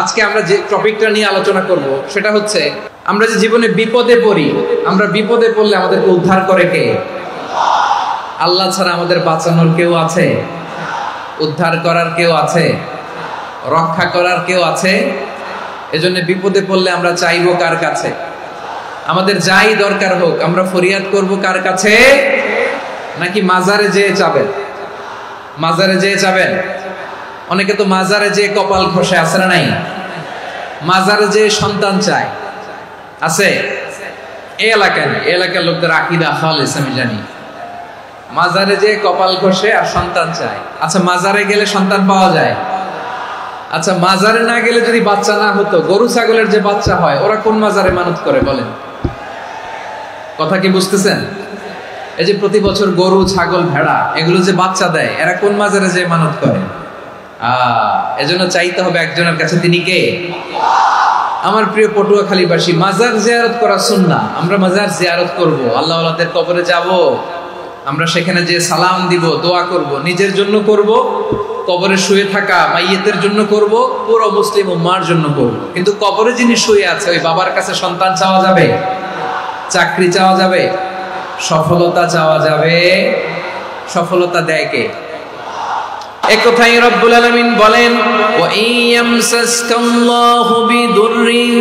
আজকে আমরা যে টপিকটা নিয়ে আলোচনা করব সেটা হচ্ছে আমরা যে জীবনে বিপদে পড়ি, আমরা বিপদে পড়লে আমাদেরকে উদ্ধার করে কে? আল্লাহ ছাড়া আমাদের বাঁচানোর কেউ আছে? উদ্ধার করার কেউ আছে? রক্ষা করার কেউ আছে? এজন্য বিপদে পড়লে আমরা চাইবো কার কাছে? আমাদের যাই দরকার হোক আমরা ফরিয়াদ করব কার কাছে? নাকি মাজারে যেয়ে চাবেন? মাজারে যেয়ে চাবেন? অনেকে তো মাজারে যেয়ে কপাল ঘষে, আছে না নাই? মাজারে যেয়ে সন্তান চায়, আছে? এই এলাকায় না, এই এলাকার লোকদের আকীদা খালেস আমি জানি। মাজারে যেয়ে কপাল ঘষে আর সন্তান চায়। আচ্ছা, মাজারে গেলে সন্তান পাওয়া যায়? আচ্ছা, মাজারে না গেলে যদি বাচ্চা না হতো, গরু ছাগলের যে বাচ্চা হয় ওরা কোন মাজারে মানত করে বলেন? কথা কি বুঝতেছেন? এই যে প্রতি বছর গরু ছাগল ভেড়া এগুলো যে বাচ্চা দেয়, এরা কোন মাজারে যে মানত করে? এজন্য চাইতে হবে একজনের কাছে, তিনি কে? আমার প্রিয় পটুয়াখালীবাসী, মাজার জিয়ারত করা সুন্নাহ। আমরা মাজার জিয়ারত করব, আল্লাহ ওয়ালাদের কবরে যাব, আমরা সেখানে যে সালাম দিব, দোয়া করব, নিজের জন্য করব, কবরে শুয়ে থাকা মাইয়েতের জন্য করব, পুরো মুসলিম উম্মার জন্য করব। কিন্তু কবরে যিনি শুয়ে আছে ওই বাবার কাছে সন্তান চাওয়া যাবে? চাকরি চাওয়া যাবে? সফলতা চাওয়া যাবে? সফলতা দেয় কে? একথাই রব্বুল আলামিন বলেন, ওয়া ইয়ামসাসকাল্লাহু বিদুররিন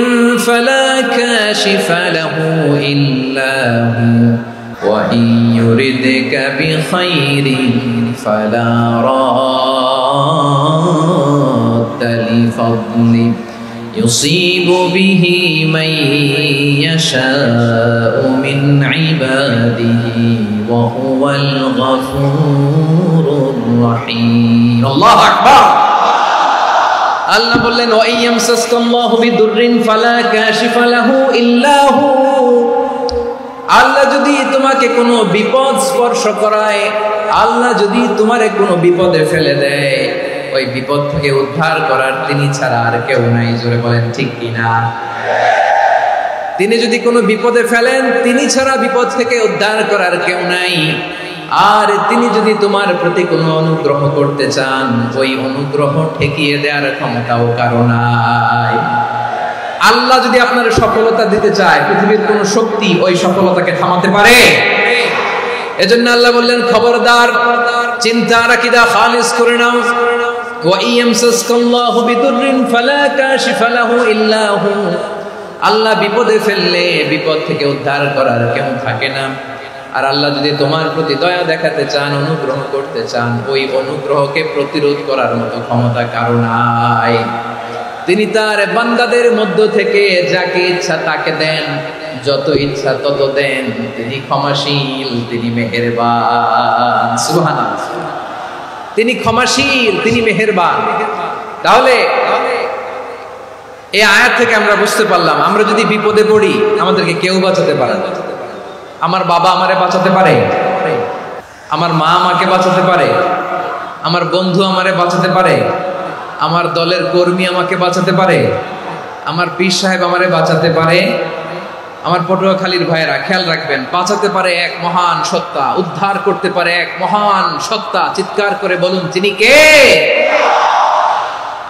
ফালা কাশিফা লাহু ইল্লা হু ওয়া ইয়ুরিদকা বিখাইরিন ফালা রাদ্দা লিফাদলি ইউসিবু বিহি মান ইয়াশাউ মিন ইবাদিহি ওয়া হুয়াল গফুরুর রহিম। আল্লাহু আকবার। আল্লাহ বললেন, ওয়া ইয়ামসাসকাল্লাহু বিদুররিন ফালা কাশিফা লাহু ইল্লা হু। আল্লাহ যদি তোমাকে কোনো বিপদ স্পর্শ করায়, আল্লাহ যদি তোমারে কোনো বিপদে ফেলে দেয়, ওই বিপদ থেকে উদ্ধার করার তিনি ছাড়া আর কেউ নাই। জোরে বলেন ঠিক কিনা? তিনি যদি কোনো বিপদে ফেলেন, তিনি ছাড়া বিপদ থেকে উদ্ধার করার কেউ নাই। আর তিনি যদি তোমার প্রতি কোনো অনুগ্রহ করতে চান, ওই অনুগ্রহ ঠেকিয়ে দেওয়ার ক্ষমতাও কারো নাই। আল্লাহ যদি আপনার সফলতা দিতে চায়, পৃথিবীর কোন শক্তি ওই সফলতাকে থামাতে পারে? এজন্য আল্লাহ বললেন, খবরদার, চিন্তার আকীদা খালিস করে নাও। ওয়া ইয়ামসাসকাল্লাহু বিদুররিন ফালা কাশিফা লাহু ইল্লা হু। আল্লাহ বিপদে ফেললে বিপদ থেকে উদ্ধার করার কেউ থাকে না। আর আল্লাহ যদি তোমার প্রতি দয়া দেখাতে চান, অনুগ্রহ করতে চান, ওই অনুগ্রহকে প্রতিরোধ করার মতো ক্ষমতা কারো নাই। তিনি তার বান্দাদের মধ্য থেকে যাকে ইচ্ছা তাকে দেন, যত ইচ্ছা তত দেন। তিনি ক্ষমাশীল, তিনি মেহেরবান। সুবহানাল্লাহ। তিনি ক্ষমাশীল, তিনি মেহেরবান। তাহলে এই আয়াত থেকে আমরা বুঝতে পারলাম, আমরা যদি বিপদে পড়ি আমাদেরকে কেউ বাঁচাতে পারে না। আমার বাবা আমারে বাঁচাতে পারে, আমার মা আমাকে বাঁচাতে পারে, আমার বন্ধু আমারে বাঁচাতে পারে, আমার দলের কর্মী আমাকে বাঁচাতে পারে, আমার পীর সাহেব আমারে বাঁচাতে পারে। আমার পটুয়াখালীর ভাইয়েরা খেয়াল রাখবেন, বাঁচাতে পারে এক মহান সত্তা, উদ্ধার করতে পারে এক মহান সত্তা। চিৎকার করে বলুন, তিনি কে?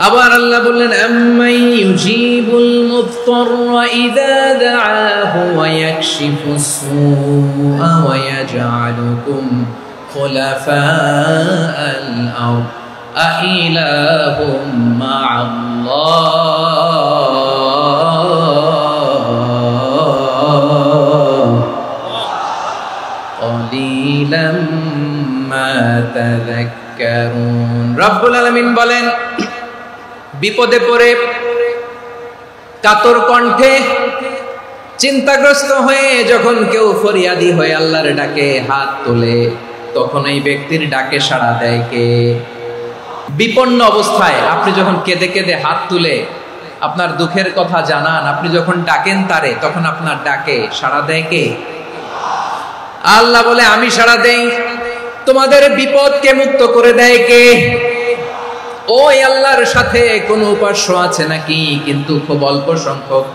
আবার আল্লাহ বললেন, আম্মান ইউজিবুল মুত্তাররা ইযা দাআহু ওয়া ইয়াকশিফুস সুআ ওয়া ইয়াজআলুকুম খুলাফাআল আরদ আইলাহুম মা'আল্লাহ ক্বালিলাম মা তাযাক্কারুন। রব্বুল আলামিন বলেন, বিপদে পড়ে কাতর কণ্ঠে চিন্তাগ্রস্ত হয়ে যখন কেউ ফরিয়াদি হয়ে আল্লাহর ডাকে হাত তোলে, তখন এই ব্যক্তির ডাকে সাড়া দেয় কে? বিপন্ন অবস্থায় আপনি যখন কেঁদে কেঁদে হাত তুলে আপনার দুঃখের কথা জানান, আপনি যখন ডাকেন তারে, তখন আপনার ডাকে সাড়া দেয় কে? আল্লাহ বলে, আমি সাড়া দেই। তোমাদের বিপদকে মুক্ত করে দেয় কে? ওই আল্লাহর সাথে কোন উপাস্য আছে নাকি? কিন্তু খুব অল্প সংখ্যক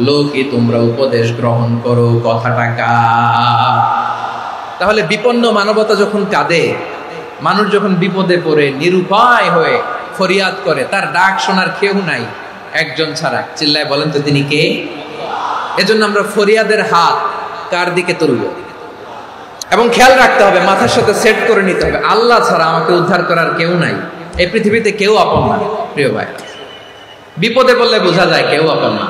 লোকই তোমরা উপদেশ গ্রহণ করো। কথাটা কার? তাহলে বিপন্ন মানবতা যখন কাঁদে, মানুষ যখন বিপদে পড়ে নিরুপায় হয়ে ফরিয়াদ করে, তার ডাক শোনার কেউ নাই, একজন ছাড়া। চিল্লায় বলেন তো তিনি কে? এজন্য আমরা ফরিয়াদের হাত কার দিকে তুলব? এবং খেয়াল রাখতে হবে, মাথার সাথে সেট করে নিতে হবে, আল্লাহ ছাড়া আমাকে উদ্ধার করার কেউ নাই। এই পৃথিবীতে কেউ আপন না প্রিয় ভাই। বিপদে বললে বোঝা যায় কেউ আপন না।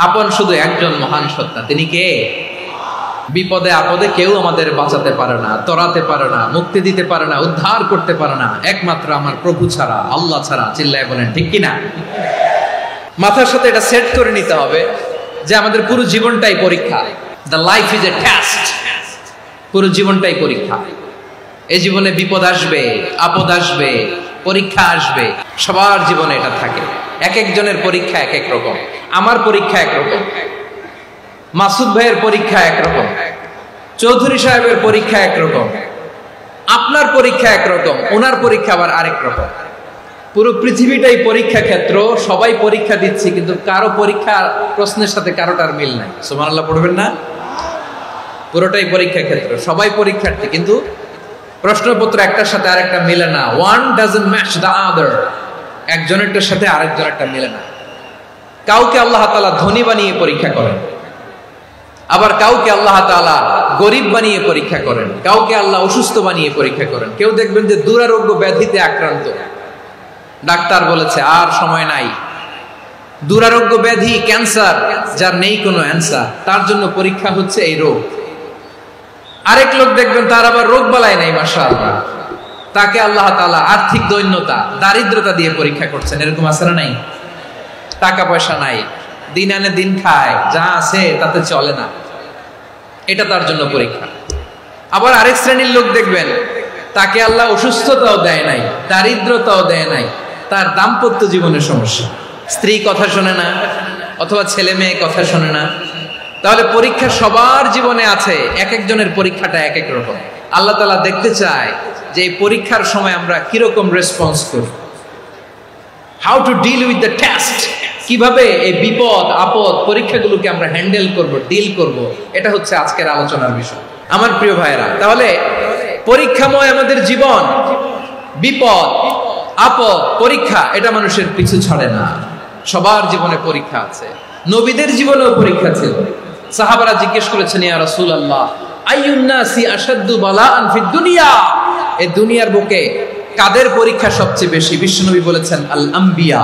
আপন শুধু একজন মহান সত্তা, তিনি কে? বিপদে আপদে কেউ আমাদের বাঁচাতে পারে না, তরাতে পারে না, মুক্তি দিতে পারে না, উদ্ধার করতে পারে না, একমাত্র আমার প্রভু ছাড়া, আল্লাহ ছাড়া। চিল্লায় বলেন ঠিক কিনা? মাথার সাথে এটা সেট করে নিতে হবে যে আমাদের পুরো জীবনটাই পরীক্ষা। The life is a test. পুরো জীবনটাই পরীক্ষা। এই জীবনে বিপদ আসবে, আপদ আসবে, পরীক্ষা আসবে, সবার জীবনে এটা থাকে। এক একজনের পরীক্ষা এক এক রকম। আমার পরীক্ষা একরকম, মাসুদ ভাইয়ের পরীক্ষা একরকম, চৌধুরী সাহেবের পরীক্ষা একরকম, আপনার পরীক্ষা একরকম, ওনার পরীক্ষা আবার আরেক রকম। পুরো পৃথিবীটাই পরীক্ষা ক্ষেত্র, সবাই পরীক্ষা দিচ্ছি, কিন্তু কারো পরীক্ষা প্রশ্নের সাথে কারোটার মিল নাই। সুবহানাল্লাহ পড়বেন না? পুরোটাই পরীক্ষা ক্ষেত্র, সবাই পরীক্ষার্থী, কিন্তু প্রশ্নপত্র একটার সাথে আরেকটা মিলে না। One doesn't match the other. একজনেরটার সাথে আরেকজনেরটা মিলে না। কাউকে আল্লাহ তাআলা ধনী বানিয়ে পরীক্ষা করেন, আবার কাউকে আল্লাহ তাআলা গরিব বানিয়ে পরীক্ষা করেন, কাউকে আল্লাহ অসুস্থ বানিয়ে পরীক্ষা করেন। কেউ দেখবেন যে দুরারোগ্য ব্যাধিতে আক্রান্ত, ডাক্তার বলেছে আর সময় নাই, দুরারোগ্য ব্যাধি, ক্যান্সার, যার নেই কোনো অ্যান্সার, তার জন্য পরীক্ষা হচ্ছে এই রোগ। আরেক লোক দেখবেন তার আবার রোগ বালাই নাই, মাশাআল্লাহ, তাকে আল্লাহ তাআলা আর্থিক দৈন্যতা, দারিদ্রতা দিয়ে পরীক্ষা করছেন। এরকম আছে না নাই? টাকা পয়সা নাই, দিন আনে দিন খায়, যা আছে তাতে চলে না, এটা তার জন্য পরীক্ষা। আবার আরেক শ্রেণীর লোক দেখবেন তাকে আল্লাহ অসুস্থতাও দেয় নাই, দারিদ্রতাও দেয় নাই, তার দাম্পত্য জীবনের সমস্যা, স্ত্রী কথা শোনে না, অথবা ছেলে মেয়ে কথা শোনে না। তাহলে পরীক্ষা সবার জীবনে আছে, এক একজনের পরীক্ষাটা এক এক রকম। আল্লাহ তাআলা দেখতে চায় যে এই পরীক্ষার সময় আমরা কিরকম রেসপন্স করি, how to deal with the test, কিভাবে এই বিপদ আপদ পরীক্ষাগুলোকে আমরা হ্যান্ডেল করব, ডিল করব, এটা হচ্ছে আজকের আলোচনার বিষয় আমার প্রিয় ভাইয়েরা। তাহলে পরীক্ষাময় আমাদের জীবন, বিপদ আপদ পরীক্ষা, এটা মানুষের পিছু ছাড়ে না, সবার জীবনে পরীক্ষা আছে। নবীদের জীবনেও পরীক্ষা ছিল। সাহাবারা জিজ্ঞেস করেছেন, ইয়া রাসূলুল্লাহ, আইয়ুন নাসি আশাদ্দু বালাআন ফিদ দুনিয়া, এই দুনিয়ার বুকে কাদের পরীক্ষা সবচেয়ে বেশি? বিশ্বনবী বলেছেন, আল আম্বিয়া।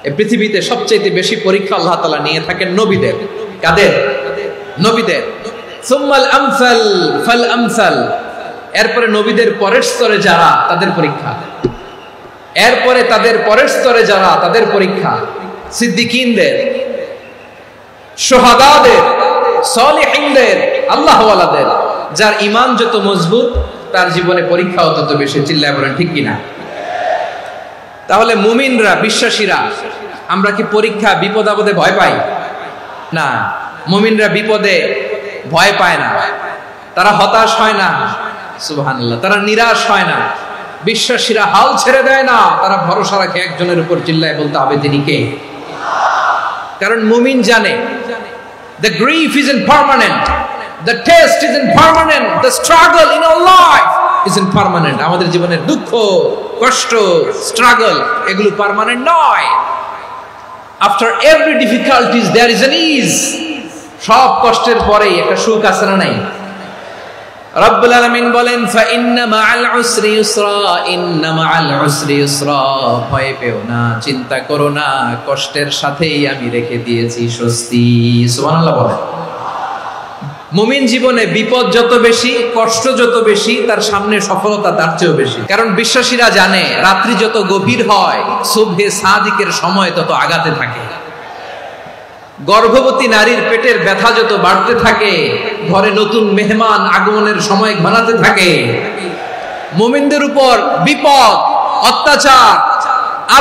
এই পৃথিবীতে সবচেয়ে বেশি পরীক্ষা আল্লাহ তাআলা নিয়ে থাকেন নবীদের। কাদের? নবীদের। সুম্মাল আমসাল ফাল আমসাল, এরপরে নবীদের পরের স্তরে যারা, তাদের পরীক্ষা। এরপরে তাদের পরের স্তরে যারা, তাদের পরীক্ষা। সিদ্দিকিনদের, শুহাদাদের, সালিহিনদের, আল্লাহওয়ালাদের, যার ঈমান যত মজবুত তার জীবনে পরীক্ষাও তত বেশি। চিল্লায় বলেন ঠিক কিনা? তাহলে মুমিনরা, বিশ্বাসীরা, আমরা কি পরীক্ষা বিপদ আপদে ভয় পাই? না, মুমিনরা বিপদে ভয় পায় না, তারা হতাশ হয় না, সুবহানাল্লাহ, তারা নিরাশ হয় না। বিশ্বাসীরা হাল ছেড়ে দেয় না, তারা ভরসা রাখে একজনের উপর। চিল্লায় বলতে হবে তিনি কে? কারণ মুমিন জানে the grief isn't permanent, the test isn't permanent, the struggle in our life isn't permanent. আমাদের জীবনের দুঃখ, কষ্ট, স্ট্রাগল, এগুলো পার্মানেন্ট নয়। after every difficulties there is an ease. সব কষ্টের পরেই একটা সুখ আছে না নাই? রব্বুল আলামিন বলেন, ফা ইন্না মাআল উসরি ইউসরা, ইন্না মাআল উসরি ইউসরা, ভয় পেও না, চিন্তা করো না, কষ্টের সাথেই আমি রেখে দিয়েছি স্বস্তি। সুবহানাল্লাহ বলেন। মুমিন জীবনে বিপদ যত বেশি, কষ্ট যত বেশি, তার সামনে সফলতা তার চেয়েও বেশি। কারণ বিশ্বাসীরা জানে রাত্রি যত গভীর হয়, সুবহে সাদিকের সময় তত আগাতে থাকে। গর্ভবতী নারীর পেটের ব্যথা যত বাড়তে থাকে, ঘরে নতুন মেহমান আগমনের সময় ঘনাতে থাকে। মুমিনদের উপর বিপদ, অত্যাচার,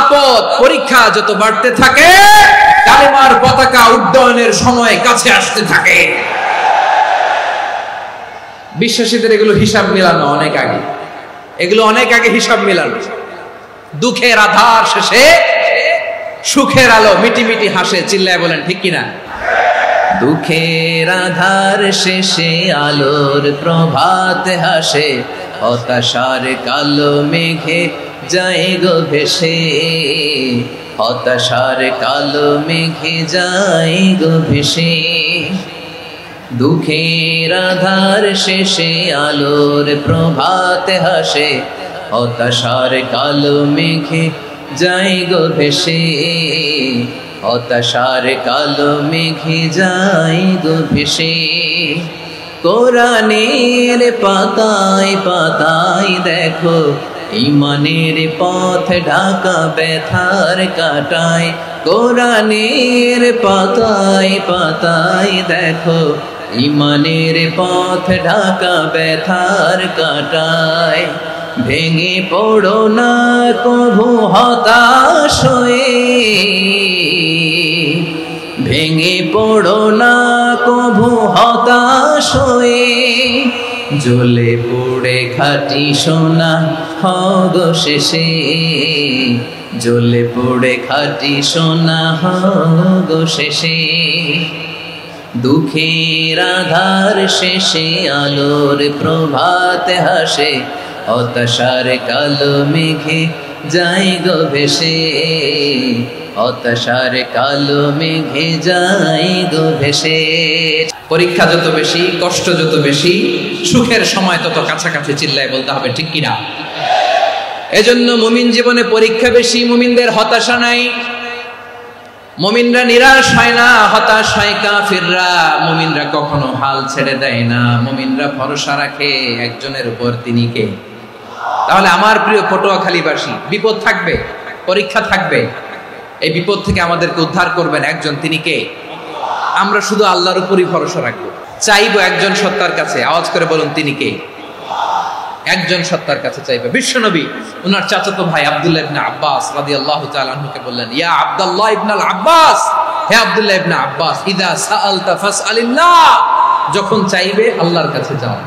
আপদ, পরীক্ষা যত বাড়তে থাকে, কালেমার পতাকা উড্ডয়নের সময় কাছে আসতে থাকে। বিশ্বাসীদের এগুলো হিসাব মিলানো অনেক আগে, এগুলো অনেক আগে হিসাব মিলানো। দুঃখের আধার শেষে সুখের আলো মিটি মিটি হাসে। চিল্লায় বলেন ঠিক কিনা? দুঃখের আধার শেষে আলোর প্রভাত হাসে, হতাশার কালো মেঘে যায় গো ভেসে, হতাশার কালো মেঘে যায় গো ভেসে, দুঃখের আধার শেষে আলোর প্রভাত হাসে, হতাশার কালো মেঘে যায় গো ভেসে, হতাশার কালো মেঘে যায় গো ভেসে। কোরআনের পাতায় পাতায় দেখো ঈমানের পথ ঢাকা ব্যথার কাটায়, কোরআনের পাতায় পাতায় দেখো ঈমানের পথ ঢাকা ব্যথার কাটায়। ভেঙে পড়ো না কভু হতাশ হয়ে, ভেঙে পড়ো না কভু হতাশ হয়ে, জ্বলে পুড়ে খাঁটি সোনা হগ শেষে, জ্বলে পুড়ে খাঁটি সোনা হগ শেষে। দুঃখের আধার শেষে আলোর প্রভাত হাসে, হতাশার কালো মেঘে যায় গো ভেসে, হতাশার কালো মেঘে যায় গো ভেসে। পরীক্ষা যত বেশি, কষ্ট যত বেশি, সুখের সময় তত কাছাকাছি, চিল্লায় বলতে হবে ঠিক কিনা? এজন্য মুমিন জীবনে পরীক্ষা বেশি, মুমিনদের হতাশা নাই। মুমিনরা নিরাশ হয় না, হতাশ হয় কাফিররা। মুমিনরা কখনো হাল ছেড়ে দেয় না, মুমিনরা ভরসা রাখে একজনের উপর, তিনি কে? তাহলে আমার প্রিয় পটুয়াখালীবাসী, বিপদ থাকবে, পরীক্ষা থাকবে, এই বিপদ থেকে আমাদেরকে উদ্ধার করবেন একজন, তিনি কে? আমরা শুধু আল্লাহর উপরই ভরসা রাখবো, চাইবো একজন সত্তার কাছে। আওয়াজ করে বলুন, তিনি কে? একজন সত্তার কাছে চাইবে। বিশ্বনবী ওনার চাচাতো ভাই আব্দুল্লাহ ইবনে আব্বাস রাদিয়াল্লাহু তাআলা আনহুকে বললেন, ইয়া আব্দুল্লাহ ইবনে আব্বাস, হে আব্দুল্লাহ ইবনে আব্বাস, ইদা সাআলতা ফাসআলিল্লাহ, যখন চাইবে আল্লাহর কাছে যাও।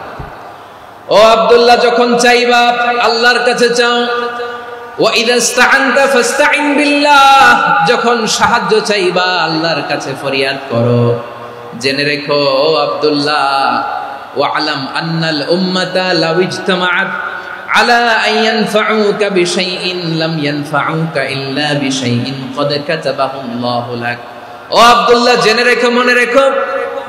ও আব্দুল্লাহ, যখন চাইবা আল্লাহর কাছে চাও। ওয়া ইদা ইসতাআনতা ফাসতাইন বিল্লাহ, যখন সাহায্য চাইবা আল্লাহর কাছে ফরিয়াদ করো। জেনে রেখো ও আব্দুল্লাহ, ওয়া'লাম আন্নাল উম্মাতা লাউ ইজতামাআত আলা আন ইয়ানফাউকা বিশাইইন লাম ইয়ানফাউকা ইল্লা বিশাইইন ক্বাদ কাতাবাহু আল্লাহু লাক। ও আব্দুল্লাহ, জেনে রেখো, মনে রেখো,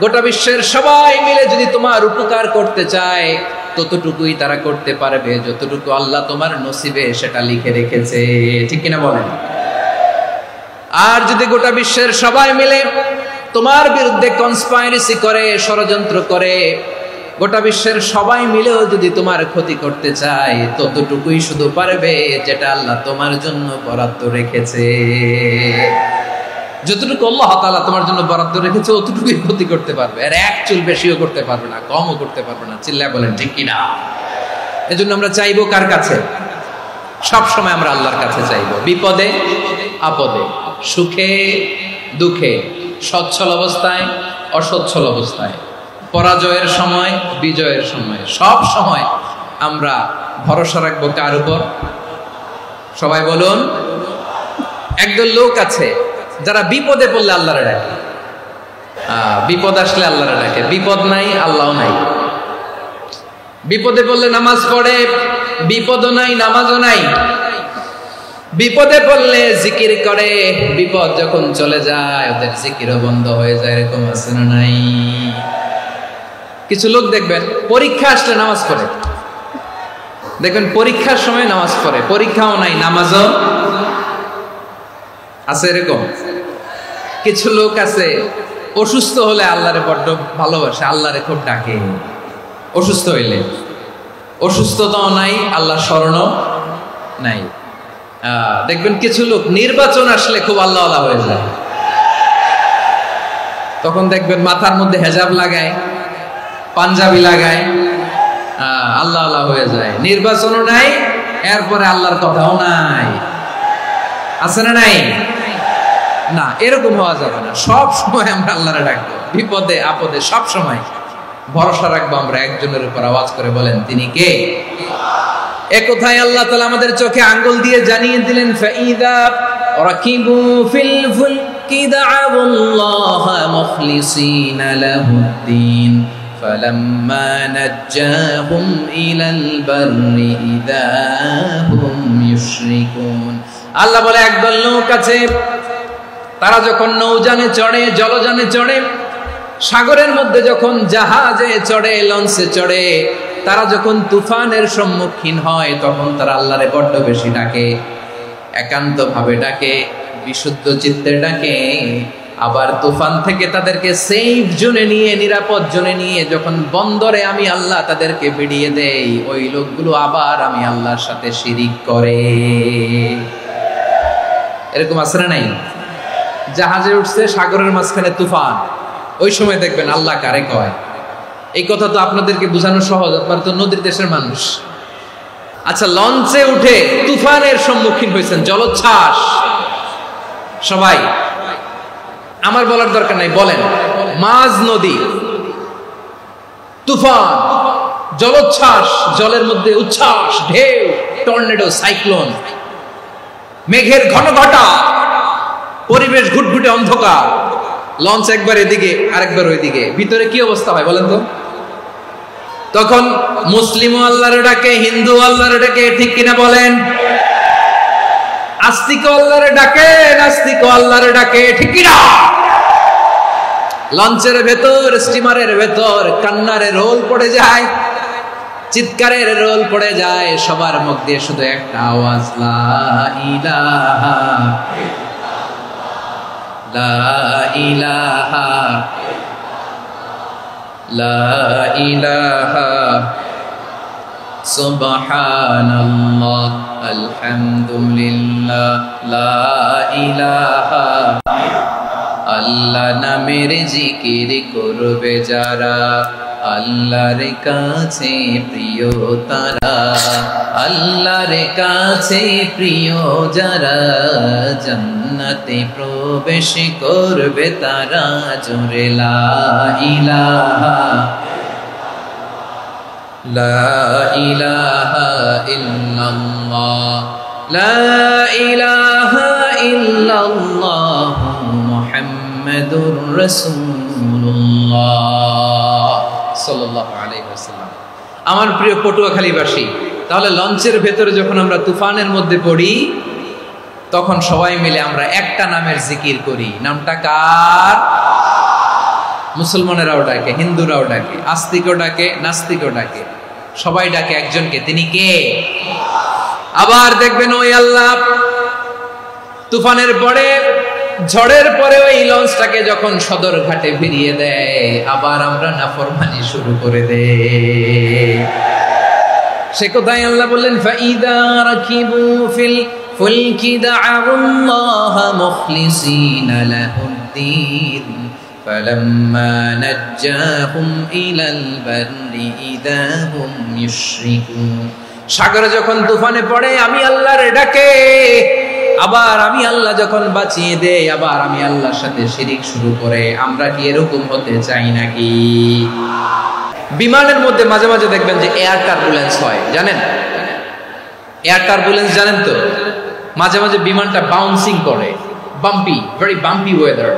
গোটা বিশ্বের সবাই মিলে যদি তোমার উপকার করতে চায়, ততটুকুই তারা করতে পারবে যতটুকু আল্লাহ তোমার নসিবে সেটা লিখে রেখেছে। ঠিক কিনা বলেন? আর যদি গোটা বিশ্বের সবাই মিলে তোমার বিরুদ্ধে কনস্পাইরেসি করে, ষড়যন্ত্র করে, গোটা বিশ্বের সবাই মিলেও যদি তোমার ক্ষতি করতে চায়, ততটুকুই শুধু পারবে যেটা আল্লাহ তোমার জন্য বরাদ্দ রেখেছে। যতটুকু আল্লাহ তাআলা তোমার জন্য বরাদ্দ রেখেছে অতটুকুই ক্ষতি করতে পারবে, আর এক চুল বেশিও করতে পারবে না, কমও করতে পারবে না। চিল্লায় বলেন ঠিক কিনা? এজন্য আমরা চাইবো কার কাছে? সব সময় আমরা আল্লাহর কাছে চাইবো, বিপদে আপদে, সুখে দুঃখে, সচ্ছল অবস্থায় অসচ্ছল অবস্থায়, পরাজয়ের সময় বিজয়ের সময়, সব সময় আমরা ভরসা রাখবো কার উপর? সবাই বলুন। একদল লোক আছে যারা বিপদে পড়লে আল্লাহরে ডাকে, বিপদ আসলে আল্লাহরে ডাকে, বিপদ নাই আল্লাহও নাই। বিপদে পড়লে নামাজ পড়ে, বিপদও নাই নামাজও নাই। বিপদে পড়লে জিকির করে, বিপদ যখন চলে যায় ওদের জিকিরও বন্ধ হয়ে যায়। এরকম আছে না নাই? কিছু লোক দেখবেন পরীক্ষা আসলে নামাজ পড়ে, দেখবেন পরীক্ষার সময় নামাজ পড়ে, পরীক্ষাও নাই নামাজও আছে। এরকম কিছু লোক আছে অসুস্থ হলে আল্লাহরে বড্ড ভালোবাসে, আল্লাহরে খুব ডাকে। অসুস্থ হইলে অসুস্থতাও নাই, আল্লাহ স্মরণও নাই। দেখবেন কিছু লোক নির্বাচন আসলে খুব আল্লাহ আল্লাহ হয়ে যায়, তখন দেখবেন মাথার মধ্যে হেজাব লাগায়, পাঞ্জাবি লাগায়, আল্লাহ আল্লাহ হয়ে যায়। নির্বাচনও নাই, এরপরে আল্লাহর কথাও নাই। আছে না নাই? না, এরকম হওয়া যাবে না। সব সময় আমরা আল্লাহরে ডাকবো, বিপদে আপদে সব সময় ভরসা রাখবো আমরা একজনের উপর। আওয়াজ করে বলেন, তিনি কে? এ কথায় আল্লাহ তাআলা আমাদের চোখে আঙ্গুল দিয়ে জানিয়ে দিলেন, ফাইদা রাকিবু ফিল ফুলকি দা'আউল্লাহা মুখলিসিনা লাহুদ্দিন ফালাম্মা নাজ্জাহুম ইলাল বাররি ইযা হুম ইউশরিকুন। আল্লাহ বলে একদল লোক আছে, তারা যখন নৌযানে চড়ে, জলযানে চড়ে, সাগরের মধ্যে যখন জাহাজে চড়ে, লঞ্চে চড়ে, তারা যখন তুফানের সম্মুখীন হয় তখন তারা আল্লাহরে বড্ড বেশি ডাকে, একান্ত ভাবে ডাকে, বিশুদ্ধ চিত্তে ডাকে। আবার তুফান থেকে তাদেরকে সেফ জোনে নিয়ে, নিরাপদ জোনে নিয়ে যখন বন্দরে আমি আল্লাহ তাদেরকে ভিড়িয়ে দেই, ওই লোকগুলো আবার আমি আল্লাহর সাথে শিরিক করে। এরকম আছে না নাই? জাহাজে উঠছে, সাগরের মাঝখানে তুফান, ওই সময় দেখবেন আল্লাহ কারে কয়। এই কথা তো আপনাদেরকে বোঝানো সহজ, আপনারা তো নদীর দেশের মানুষ। আচ্ছা, লঞ্চে উঠে তুফানের সম্মুখীন হয়েছেন, জলোচ্ছ্বাস, সবাই, আমার বলার দরকার নাই, বলেন, মাঝ নদী, তুফান, জলোচ্ছ্বাস, জলের মধ্যে উচ্ছ্বাস, ঢেউ, টর্নেডো, সাইক্লোন, মেঘের ঘনঘটা, পরিবেশ ঘুটঘুটে অন্ধকার, লঞ্চ একবার এদিকে আরেকবার ওইদিকে, ভিতরে কি অবস্থা হয় বলেন তো? তখন মুসলিম আল্লাহর ডাকে, হিন্দু আল্লাহর ডাকে, ঠিক কিনা বলেন? আস্তিক আল্লাহর ডাকে, নাস্তিক আল্লাহর ডাকে, ঠিক কিনা? লঞ্চের ভেতর, স্টিমারের ভেতর কান্নারে রোল পড়ে যায়, চিৎকারের রোল পড়ে যায়, সবার মুখ দিয়ে শুধু একটা আওয়াজ, লা ইলাহা লা ইলাহা লা ইলাহা সুবহানাল্লাহ আলহামদুলিল্লাহ লা ইলাহা। আল্লাহ নামের জিকির করবে যারা, আল্লাহর কাছে প্রিয় তারা, আল্লাহর কাছে প্রিয় যারা, জান্নাতে প্রবেশ করবে তারা, জোরে লা ইলাহা লা ইলাহা ইল্লাল্লাহ লা ইলাহা ইল্লাল্লাহ মুহাম্মাদুর রাসূলুল্লাহ সাল্লাল্লাহু আলাইহি ওয়াসাল্লাম। আমার প্রিয় পটুয়াখালীবাসী, তাহলে লঞ্চের ভেতরে যখন আমরা তুফানের মধ্যে পড়ি, তখন সবাই মিলে আমরা একটা নামের জিকির করি। নামটা কার? মুসলমানেরাও ডাকে, হিন্দুরাও ডাকে, আস্তিকও ডাকে, নাস্তিকও ডাকে, সবাই ডাকে একজনকে, তিনি কে? আবার দেখবেন ওই আল্লাহ তুফানের পরে, ঝড়ের পরে ওই লঞ্চটাকে যখন সদর ঘাটে ফিরিয়ে দেয়, আবার আমরা নাফরমানি শুরু করে দেই। সে কোথায় আল্লাহ বললেন, ফাইদা রাকিবু ফিল ফুলকি দা'উল্লাহ মুখলিসিনা লাহুদ্দিন ফালাম্মা নাজ্জাহুম ইলাল বাররি ইযা হুম ইউশরিকুন। সাগরে যখন তুফানে পড়ে আমি আল্লাহর ডাকে, আবার আমি আল্লাহ যখন বাঁচিয়ে দেই, আবার আমি আল্লাহর সাথে শিরিক শুরু করে। আমরা কি এরকম হতে চাই নাকি? বিমানের মধ্যে মাঝে মাঝে দেখবেন যে এয়ার টার্বুলেন্স হয়, জানেন? এয়ার টার্বুলেন্স জানেন তো? মাঝে মাঝে বিমানটা বাউন্সিং করে, বাম্পি, ভেরি বাম্পি ওয়েদার।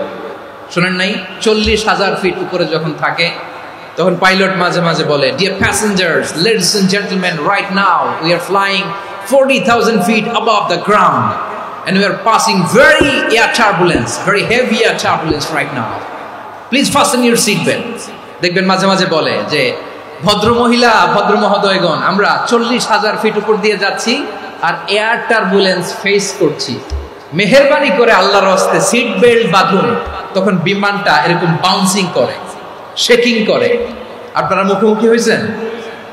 শোনেন নাই? 40,000 ফিট উপরে যখন থাকে, তখন পাইলট মাঝে মাঝে বলে, dear passengers, ladies and gentleman, right now we are flying 40,000 feet above the ground and we are passing very air turbulence, very heavy air turbulence right now. Please fasten your seat belts. দেখবেন মাঝে মাঝে বলে যে, ভদ্র মহিলা, ভদ্র মহোদয়গণ, আমরা 40,000 ফিট উপর দিয়ে যাচ্ছি আর এয়ার টার্বুলেন্স ফেস করছি, মেহেরবানি করে আল্লাহর রাস্তে সিট বেল্ট বাঁধুন। তখন বিমানটা এরকম বাউন্সিং করে, শেকিং করে। আপনারা মুখোমুখি হয়েছেন?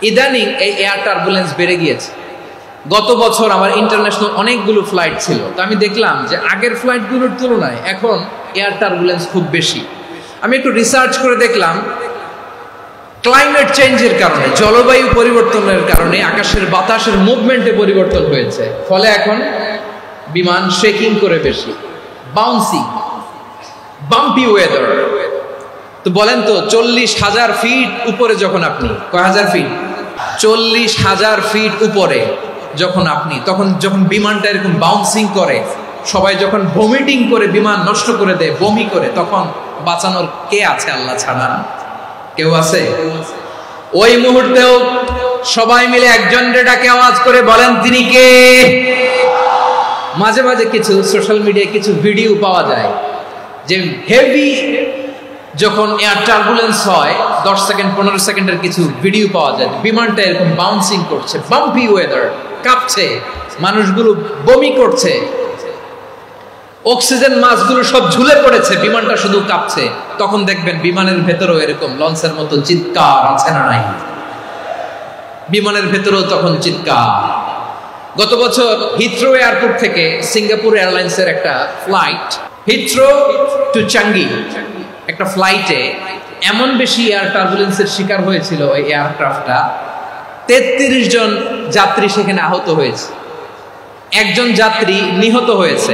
ইদানিং এই এয়ার টার্বুলেন্স বেড়ে গিয়েছে। গত বছর আমার ইন্টারন্যাশনাল অনেকগুলো ফ্লাইট ছিল, তো আমি দেখলাম যে আগের ফ্লাইটগুলোর তুলনায় এখন এয়ার টার্বুলেন্স খুব বেশি। আমি একটু রিসার্চ করে দেখলাম, ক্লাইমেট চেঞ্জের কারণে, জলবায়ু পরিবর্তনের কারণে আকাশের বাতাসের মুভমেন্টে পরিবর্তন হয়েছে, ফলে এখন বিমান শেকিং করে বেশি, বাউন্সিং, বাম্পি ওয়েদার। তো বলেন তো, 40,000 ফিট উপরে যখন আপনি, কয় হাজার ফিট? 40,000 ফিট উপরে যখন আপনি, তখন যখন বিমানটা এরকম বাউন্সিং করে, সবাই যখন ভমিটিং করে বিমান নষ্ট করে দেয়, বমি করে, তখন বাঁচানোর কে আছে আল্লাহ ছাড়া? কেউ আছে? ওই মুহূর্তেও সবাই মিলে একজনের ডাকে আওয়াজ করে বলেন, তিনি কে? মাঝে মাঝে কিছু সোশ্যাল মিডিয়ায় কিছু ভিডিও পাওয়া যায় যে হেভি যখন এয়ার টার্বুলেন্স হয় 10 সেকেন্ড 15 সেকেন্ডের কিছু ভিডিও পাওয়া যায় বিমানটা এরকম বাউন্সিং করছে, বাম্পি ওয়েদার, কাঁপছে, মানুষগুলো বমি করছে, অক্সিজেন মাস্কগুলো সব ঝুলে পড়েছে, বিমানটা শুধু কাঁপছে। তখন দেখবেন বিমানের ভেতরেও এরকম লঞ্চের মতো চিৎকার আছে না নাই? বিমানের ভেতরেও তখন চিৎকার। গত বছর হিথ্রো এয়ারপোর্ট থেকে সিঙ্গাপুর এয়ারলাইন্সের একটা ফ্লাইট, হিথ্রো টু চাঙ্গি একটা ফ্লাইটে এমন বেশি এয়ার টার্বুলেন্সের শিকার হয়েছিল ওই এয়ারক্রাফটটা, 33 জন যাত্রী সেখানে আহত হয়েছে, একজন যাত্রী নিহত হয়েছে।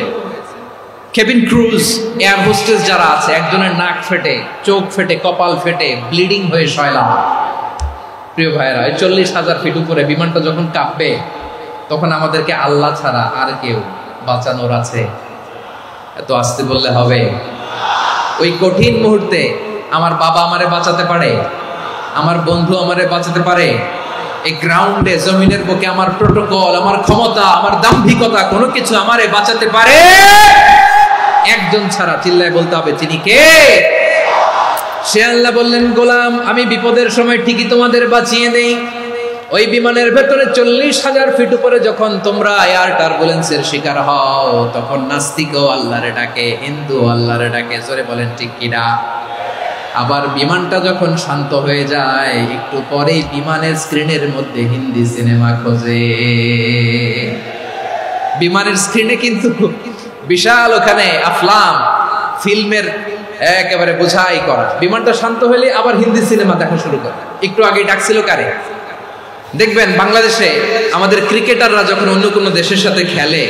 কেবিন ক্রুজ এয়ার হোস্টেস যারা আছে, একজনের নাক ফেটে, চোখ ফেটে, কপাল ফেটে, ব্লিডিং হয়ে শয়লা। প্রিয় ভাইরা, 40,000 ফিট উপরে বিমানটা যখন কাঁপবে তখন আমাদেরকে আল্লাহ ছাড়া আর কেউ বাঁচানোর আছে? এত আস্তে বললে হবে? ওই কঠিন মুহূর্তে আমার বাবা আমারে বাঁচাতে পারে, আমার বন্ধু আমারে বাঁচাতে পারে। এই গ্রাউন্ডে, জমিনের বুকে আমার প্রোটোকল, আমার ক্ষমতা, আমার দাম্ভিকতা কোনো কিছু আমারে বাঁচাতে পারে? একজন ছাড়া। চিল্লায় বলতে হবে, তিনি কে? সে আল্লাহ বললেন, গোলাম আমি বিপদের সময় ঠিকই তোমাদের বাঁচিয়ে দেই। ওই বিমানের ভেতরে 40,000 ফিট উপরে যখন তোমরা এয়ার টার্বুলেন্সের শিকার হও, তখন নাস্তিকও আল্লাহরে ডাকে, হিন্দু আল্লাহরে ডাকে। জোরে বলেন ঠিক কিনা? আবার বিমানটা যখন শান্ত হয়ে যায়, একটু পরেই বিমানের স্ক্রিনের মধ্যে হিন্দি সিনেমা খোঁজে। বিমানের স্ক্রিনে কিন্তু বিশাল ওখানে আফলাম ফিল্মের একেবারে বোঝাই করা। বিমানটা শান্ত হলে আবার হিন্দি সিনেমা দেখা শুরু করে। একটু আগে ডাকছিল কারে? দেখবেন বাংলাদেশে আমাদের ক্রিকেটাররা যখন অন্য কোনো দেশের সাথে খেলে,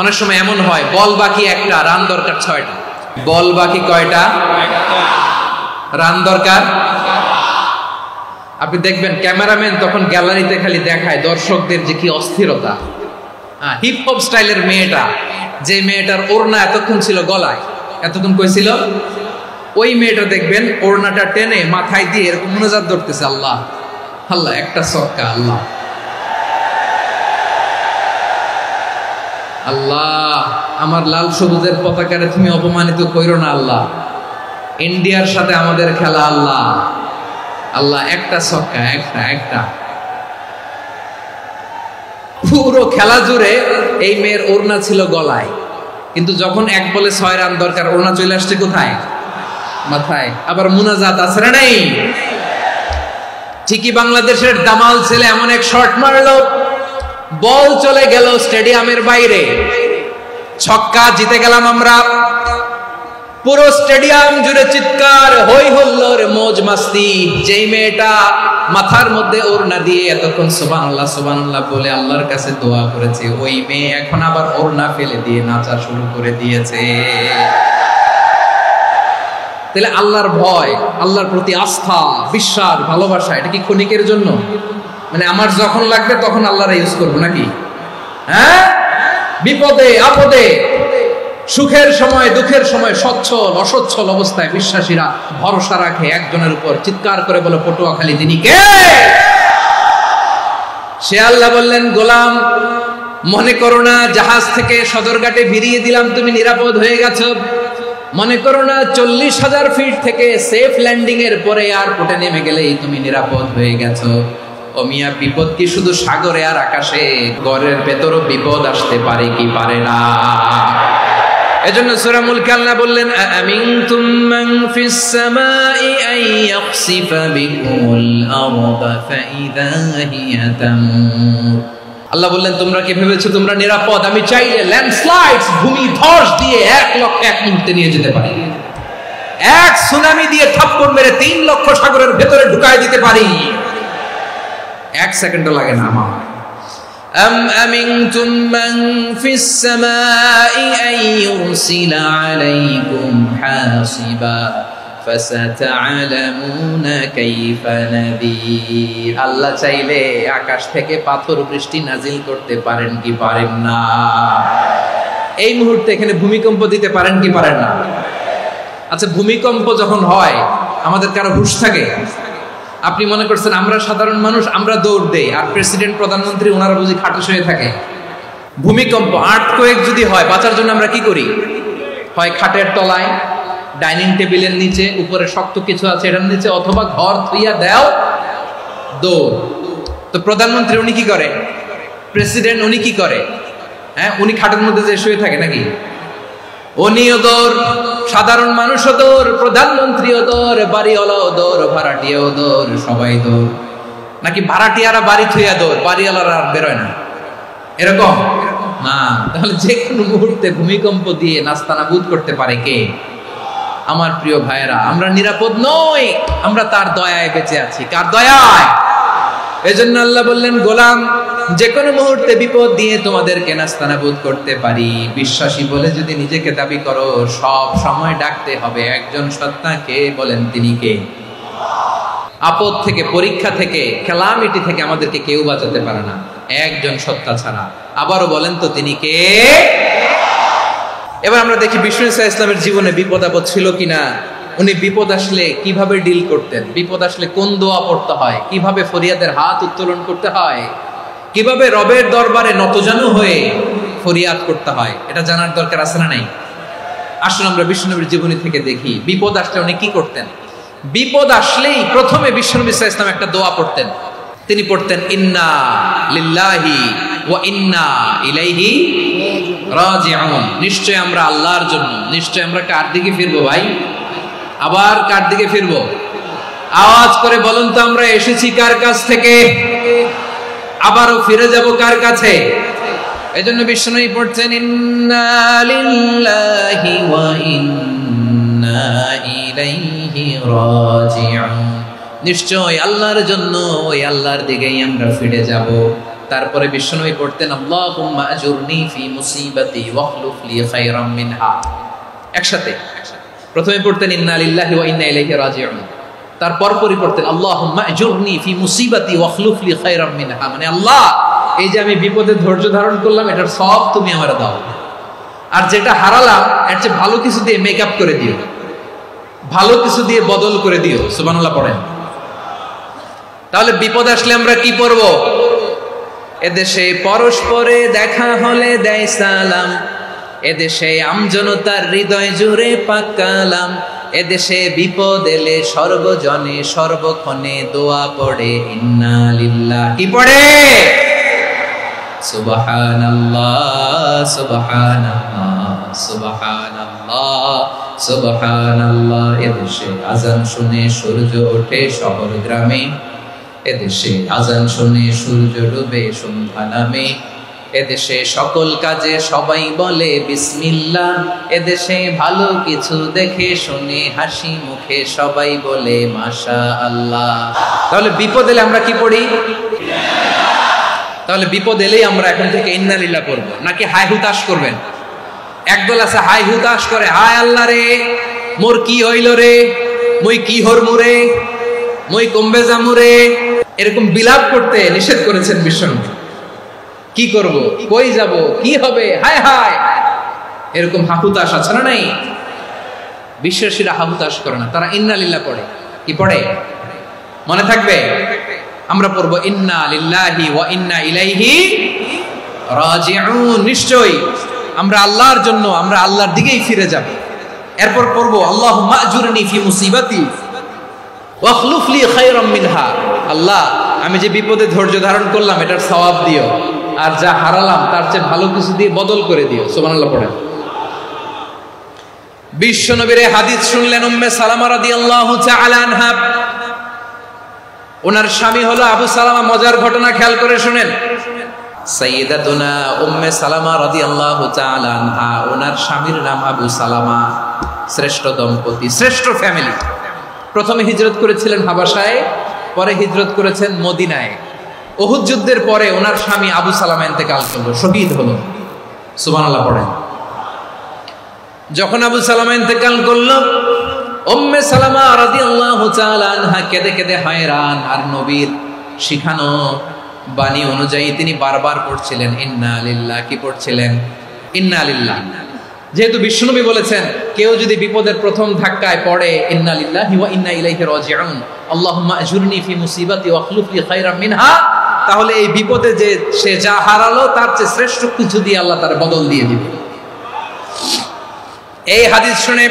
অনেক সময় এমন হয় বল বাকি একটা, রান দরকার 6টা। বল বাকি কয়টা? রান দরকার। আপনি দেখবেন ক্যামেরাম্যান তখন গ্যালারিতে খালি দেখায় দর্শকদের যে কি অস্থিরতা। হিপ হপ স্টাইলের মেয়েটা, যে মেয়েটার ওড়না এতক্ষণ ছিল গলায়, এতক্ষণ কই ছিল, ওই মেয়েটা দেখবেন ওড়নাটা টেনে মাথায় দিয়ে এরকম মুনাজাত ধরতেছে, আল্লাহ আল্লাহ, একটা সক্কা, আল্লাহ আল্লাহ, আমার লাল সবুজের পতাকারে তুমি অপমানিত কইরো না আল্লাহ, ইন্ডিয়ার সাথে আমাদের খেলা আল্লাহ আল্লাহ, একটা সক্কা, একটা। পুরো খেলা জুড়ে এই মেয়ের ওড়না ছিল গলায়, কিন্তু যখন 1 বলে 6 রান দরকার, ওড়না চলে আসছে কোথায়? মাথায়। আবার মুনাজাত আছে না নাই? ঠিকই বাংলাদেশের দামাল ছেলে এমন এক শট মারলো, বল চলে গেল স্টেডিয়ামের বাইরে, ছক্কা, জিতে গেলাম আমরা। পুরো স্টেডিয়াম জুড়ে চিৎকার, হই হুল্লোড়, মौज মাস্তি। যেই মেয়েটা মাথার মধ্যে ওড়না দিয়ে এতক্ষণ সুবহানাল্লাহ সুবহানাল্লাহ বলে আল্লাহর কাছে দোয়া করেছে, ওই মেয়ে এখন আবার ওড়না ফেলে দিয়ে নাচা শুরু করে দিয়েছে। তাহলে আল্লাহর ভয়, আল্লাহর প্রতি আস্থা, বিশ্বাস, ভালোবাসা, এটা কি ক্ষণিকের জন্য? মানে আমার যখন লাগবে তখন আল্লাহর ইউজ করবো নাকি? হ্যাঁ, বিপদে আপদে, সুখের সময় দুঃখের সময়, সচ্ছল অসচ্ছল অবস্থায় বিশ্বাসীরা ভরসা রাখে একজনের উপর। চিৎকার করে বলো, পটুয়াখালী তিনি কে? সে আল্লাহ বললেন, গোলাম মনে করো না জাহাজ থেকে সদরঘাটে ভিড়িয়ে দিলাম, তুমি নিরাপদ হয়ে গেছো। মনে করো না 40,000 ফিট থেকে সেফ ল্যান্ডিং এর পরে এয়ারপোর্টে নেমে গেলেই তুমি নিরাপদ হয়ে গেছো। ও মিয়া, বিপদ কি শুধু সাগরে আর আকাশে? ঘরের ভেতরও বিপদ আসতে পারে কি পারে না? এজন্য সূরা মুলক আল্লাহ বললেন, আমিনতুম মান ফিস সামাই আন ইয়াখসিফা বিকুমুল আরদা ফাইযা হিয়া তামুর। আল্লাহ বললেন, তোমরা কি ভেবেছো তোমরা নিরাপদ? আমি চাইলে ল্যান্ডস্লাইডস, ভূমি ধস দিয়ে 1 লক্ষ 1 মুহূর্তে নিয়ে যেতে পারি। এক সুনামি দিয়ে থাপ্পড় মেরে 3 লক্ষ সাগরের ভেতরে ঢুকায় দিতে পারি। 1 সেকেন্ডও লাগে না আমার। أم أمنتم من في السماء أن يرسل عليكم حاصبا فستعلمون كيف نذير। আল্লাহ চাইলে আকাশ থেকে পাথর বৃষ্টি নাজিল করতে পারেন কি পারেন না? এই মুহূর্তে এখানে ভূমিকম্প দিতে পারেন কি পারেন না? আচ্ছা, ভূমিকম্প যখন হয় আমাদের কারো হুঁশ থাকে? আপনি মনে করছেন আমরা সাধারণ মানুষ, আমরা দৌড় দেই, আর প্রেসিডেন্ট প্রধানমন্ত্রী ওনারা বুঝি খাটে শুয়ে থাকে? ভূমিকম্প, আর্থকোয়েক যদি হয়, বাঁচার জন্য আমরা কি করি? হয় খাটের তলায়, ডাইনিং টেবিলের নিচে, উপরে শক্ত কিছু আছে এটার নিচে, অথবা ঘর থুইয়া দেও দৌড়। তো প্রধানমন্ত্রী উনি কি করে? প্রেসিডেন্ট উনি কি করে? হ্যাঁ, উনি খাটের মধ্যে যে শুয়ে থাকে নাকি? উনিও দৌড়, সাধারণ মানুষও দৌড়, প্রধানমন্ত্রীও দৌড়, বাড়িওয়ালাও দৌড়, ভাড়াটিয়াও দৌড়, সবাই দৌড়। নাকি ভাড়াটিয়ারা বাড়ি থুইয়া দৌড়, বাড়িওয়ালারা আর বেরোয় না? এরকম না। তাহলে যে কোনো মুহূর্তে ভূমিকম্প দিয়ে নাস্তানাবুদ করতে পারে কে? আমার প্রিয় ভাইয়েরা, আমরা নিরাপদ নই, আমরা তার দয়ায় বেঁচে আছি। কার দয়ায়? এজন্য আল্লাহ বললেন, গোলাম, যে কোনো মুহূর্তে বিপদ দিয়ে তোমাদেরকে নাস্তানাবুদ করতে পারি। বিশ্বাসী বলে যদি নিজেকে দাবি করো, সব সময় ডাকতে হবে একজন সত্তাকে। বলেন তিনি কে? আপদ থেকে, পরীক্ষা থেকে, ক্যালামিটি থেকে আমাদেরকে কেউ বাঁচাতে পারে না একজন সত্তা ছাড়া। আবারও বলেন তো তিনি কে? এবার আমরা দেখি বিষ্ণু ইসা ইসলামের জীবনে বিপদ আপদ ছিল কিনা। উনি বিপদ আসলে কিভাবে ডিল করতেন, বিপদ আসলে কোন দোয়া পড়তে হয়, কিভাবে ফরিয়াদের হাত উত্তোলন করতে হয়, কিভাবে রবের দরবারে নতজানু হয়ে ফরিয়াদ করতে হয়, এটা জানার দরকার আছে না নাই? আসলে আমরা বিষ্ণুনবীর জীবনী থেকে দেখি বিপদ আসলে উনি কি করতেন। বিপদ আসলেই প্রথমে বিষ্ণু ইসা ইসলাম একটা দোয়া পড়তেন। তিনি পড়তেন, ইন্না লিল্লাহি ওয়া ইন্না ইলাইহি রাজিউন। নিশ্চয় আমরা আল্লাহর জন্য, নিশ্চয় আমরা কার দিকে ফিরবো ভাই? আবার কার দিকে ফিরবো? আওয়াজ করে বলুন তো, আমরা এসেছি কার কাছ থেকে, আবারও ফিরে যাব কার কাছে? এজন্য বিষ্ণুই পড়ছেন, ইন্না লিল্লাহি ওয়া ইন্না ইলাইহি রাজিউন। নিশ্চয় আল্লাহর জন্য, ওই আল্লাহর দিকেই আমরা ফিরে যাব। তারপরে বিষ্ণুই পড়তেন, আল্লাহুম্মা আজুরনি ফি মুসিবাতি ওয়াখলুফ লি খায়রাম মিনহা। একসাথে প্রথমে পড়তেন ইন্না লিল্লাহি ওয়া ইন্না ইলাইহি রাজিউন, তারপর পরে পড়তেন আল্লাহুম্মা আজুরনি ফি মুসিবাতি ওয়াখলুফ লি খায়রাম মিনহা। মানে আল্লাহ, এই যে আমি বিপদে ধৈর্য ধারণ করলাম, এটার সব তুমি আমারে দাও, আর যেটা হারালাম এর চেয়ে ভালো কিছু দিয়ে মেকআপ করে দিও, ভালো কিছু দিয়ে বদল করে দিও। সুবহানাল্লাহ পড়েন। তাহলে বিপদ আসলে আমরা কি পড়ব? এদেশে পরস্পরে দেখা হলে দেয় সালাম, এদেশে আমজনতার হৃদয় জুড়ে পাক কালাম, এদেশে বিপদ এলে সর্বজনে সর্বক্ষণে দোয়া পড়ে ইন্না লিল্লাহ। কি পড়ে? সুবহানাল্লাহ সুবহানাল্লাহ সুবহানাল্লাহ সুবহানাল্লাহ। এদেশে আজান শুনে সূর্য ওঠে শহর গ্রামে, এদেশে আজান শুনে সূর্য ডুবে সন্ধ্যা নামে, এদেশে সকল কাজে সবাই বলে বিসমিল্লাহ, এদেশে ভালো কিছু দেখে শুনে হাসি মুখে সবাই বলে মাশাআল্লাহ। তাহলে বিপদ এলে আমরা কি পড়ি? তাহলে বিপদ এলেই আমরা এখন থেকে ইন্না লিল্লাহ পড়ব, নাকি হাই হুতাশ করবেন? একদল আছে হাই হুতাশ করে, হায় আল্লাহ রে, মোর কি হইল রে, মই কি হরমু রে, মই কমবে জামু রে, এরকম বিলাপ করতে নিষেধ করেছেন বিশ্বনবী। কি করব, কই যাব, কি হবে, হায় হায়, এরকম হাহুতাশ আছে না নাই? বিশ্বাসীরা হাহুতাশ করে না, তারা ইন্না লিল্লাহ পড়ে। কি পড়ে মনে থাকবে? আমরা পড়বো ইন্না লিল্লাহি ওয়া ইন্না ইলাইহি রাজিউন। নিশ্চয়ই আমরা আল্লাহর জন্য, আমরা আল্লাহর দিকেই ফিরে যাব। এরপর পড়বো আল্লাহুম্মা আজুরনি ফি মুসিবাতি ওয়াখলুফ লি খায়রাম মিনহা। আল্লাহ, আমি যে বিপদে ধৈর্য ধারণ করলাম এটার সওয়াব দিও, আর যা হারালাম তার চেয়ে ভালো কিছু দিয়ে বদল করে দিও। সুবহানাল্লাহ পড়েন। বিশ্ব নবীর হাদিস শুনলেন উম্মে সালামা রাদিয়াল্লাহু তাআলা আনহা। ওনার স্বামী হলো আবু সালামা। মজার ঘটনা খেয়াল করে শুনেন। সাইয়্যিদাতুনা উম্মে সালামা রাদিয়াল্লাহু তাআলা আনহা, ওনার স্বামীর নাম আবু সালামা। শ্রেষ্ঠ দম্পতি, শ্রেষ্ঠ ফ্যামিলি। প্রথমে হিজরত করেছিলেন হাবাসায়, পরে হিজরত করেছেন মদিনায়। উহুদ যুদ্ধের পরে ওনার স্বামী আবু সালামা ইন্তেকাল করলো, শহীদ হলো। সুবহানাল্লাহ পড়েন। যখন আবু সালামা ইন্তেকাল করলো, উম্মে সালামা রাদিয়াল্লাহু তাআলা আনহা কেঁদে কেঁদে হয়রান। আর নবীর শিখানো বাণী অনুযায়ী তিনি বারবার পড়ছিলেন ইন্না লিল্লাহ। কি পড়ছিলেন? ইন্না লিল্লাহ। যেহেতু বিশ্বনবী বলেছেন কেউ যদি বিপদের প্রথম ধাক্কায় পড়ে ইন্না লিল্লাহি ওয়া ইন্না ইলাইহি রাজিউন, আল্লাহুম্মা আজুরনি ফি মুসিবাতি ওয়াখলুফ লি খায়রাম মিনহা, তাহলে এই বিপদে যে সে যা হারালো তার চেয়ে শ্রেষ্ঠ কিছু দিয়ে আল্লাহ তার বদল দিয়ে দিবে। এই হাদিস শুনে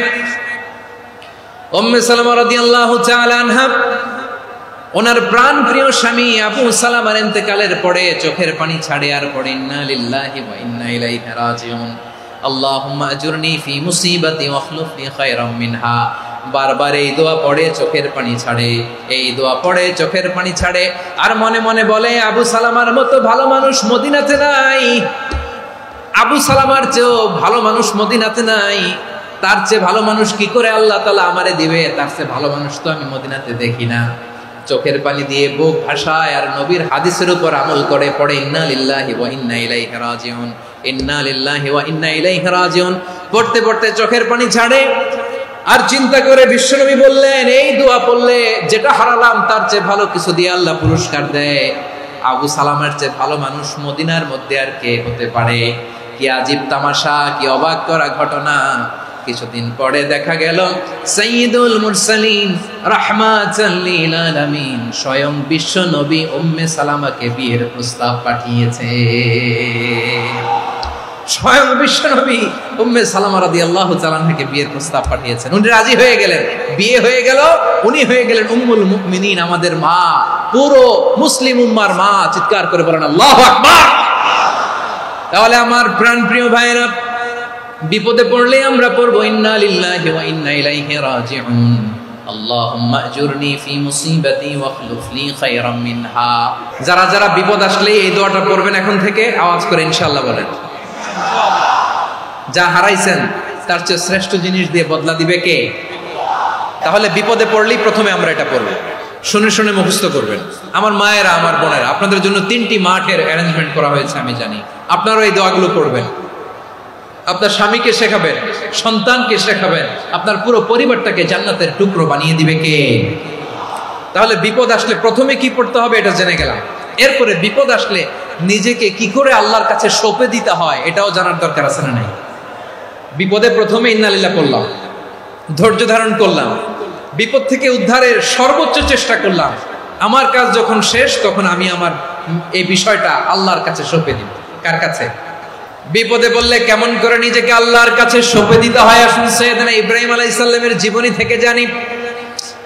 উম্মে সালামা রাদিয়াল্লাহু তাআলা আনহা ওনার প্রাণ প্রিয় স্বামী আবু সালামার ইন্তেকালের পরে চোখের পানি ছাড়ে আর পড়ে ইন্না লিল্লাহি ওয়া ইন্না ইলাইহি রাজিউন আল্লাহুম্মা আজুরনি ফি মুসিবাতি ওয়াখলুফনি খায়রাম মিনহা। বারবার এই দোয়া পড়ে চোখের পানি ছাড়ে, এই দোয়া পড়ে চোখের পানি ছাড়ে, আর মনে মনে বলে আবু সালামার মতো ভালো মানুষ মদিনাতে নাই, আবু সালামার চেয়েও ভালো মানুষ মদিনাতে নাই, তার চেয়ে ভালো মানুষ কি করে আল্লাহ তাআলা আমারে দিবে, তার চেয়ে ভালো মানুষ তো আমি মদিনাতে দেখি না। চোখের পানি দিয়ে বুক ভাসায় আর নবীর হাদিসের উপর আমল করে পড়ে ইন্না লিল্লাহি ওয়া ইন্না ইলাইহি রাজিউন, ইন্না লিল্লাহি ওয়া ইন্না ইলাইহি রাজিউন। পড়তে পড়তে চোখের পানি ছাড়ে আর চিন্তা করে বিশ্বনবী বললেন এই দোয়া পড়লে যেটা হারালাম তার চেয়ে ভালো কিছু দিয়ে আল্লাহ পুরস্কার দেয়। আবু সালামের চেয়ে ভালো মানুষ মদিনার মধ্যে আর কে হতে পারে? কি আজীব তামাশা, কি অবাক করা ঘটনা। কিছুদিন পরে দেখা গেল সাইয়্যিদুল মুরসালিন রাহমাতাল লিল আলামিন স্বয়ং বিশ্ব নবী উম্মে সালামাকে বিয়ের প্রস্তাব পাঠিয়েছে। স্বয়ং বিশ্ব নবী উম্মে সালামা রাদিয়াল্লাহু তাআলা আনহাকে বিয়ের প্রস্তাব পাঠিয়েছেন। উনি রাজি হয়ে গেলেন, বিয়ে হয়ে গেল, উনি হয়ে গেলেন উম্মুল মুমিনিন, আমাদের মা, পুরো মুসলিম উম্মার মা। চিৎকার করে বলেন আল্লাহু আকবার। তাহলে আমার প্রাণ প্রিয় ভাইরা, বিপদে পড়লে আমরা পড়বো ইন্না লিল্লাহি ওয়া ইন্না ইলাইহি রাজিউন আল্লাহুম্মা আজুরনি ফি মুসিবাতি ওয়াখলুফনি খায়রাম মিনহা। যারা যারা বিপদ আসলে এই দোয়াটা পড়বেন এখন থেকে আওয়াজ করে ইনশাআল্লাহ বলেন। যা হারাইছেন তার চেয়ে শ্রেষ্ঠ জিনিস দিয়ে বদলা দিবে কে? তাহলে বিপদে পড়লেই প্রথমে আমরা এটা পড়ব। শুনে শুনে মুখস্থ করবেন। আমার মায়েরা, আমার বোনেরা, আপনাদের জন্য 3টি মাঠের অ্যারেঞ্জমেন্ট করা হয়েছে, আমি জানি। আপনারাও এই দোয়াগুলো পড়বেন, আপনার স্বামীকে শেখাবেন, সন্তানকে শেখাবেন, আপনার পুরো পরিবারটাকে জান্নাতের টুকরো বানিয়ে দিবে কে? তাহলে বিপদ আসলে প্রথমে কি পড়তে হবে এটা জেনে গেলাম। এরপরে বিপদ আসলে নিজেকে কি করে আল্লাহর কাছে সঁপে দিতে হয় এটাও জানার দরকার আছে না নাই? বিপদে প্রথমে ইন্না লিল্লাহ করলাম, ধৈর্য ধারণ করলাম, বিপদ থেকে উদ্ধারের সর্বোচ্চ চেষ্টা করলাম। আমার কাজ যখন শেষ তখন আমি আমার এই বিষয়টা আল্লাহর কাছে সঁপে দিব। কার কাছে? বিপদে বললে কেমন করে নিজেকে আল্লাহর কাছে সঁপে দিতে হয় আসুন সাইয়েদনা ইব্রাহিম আলাইহিস সালামের জীবনী থেকে জানি।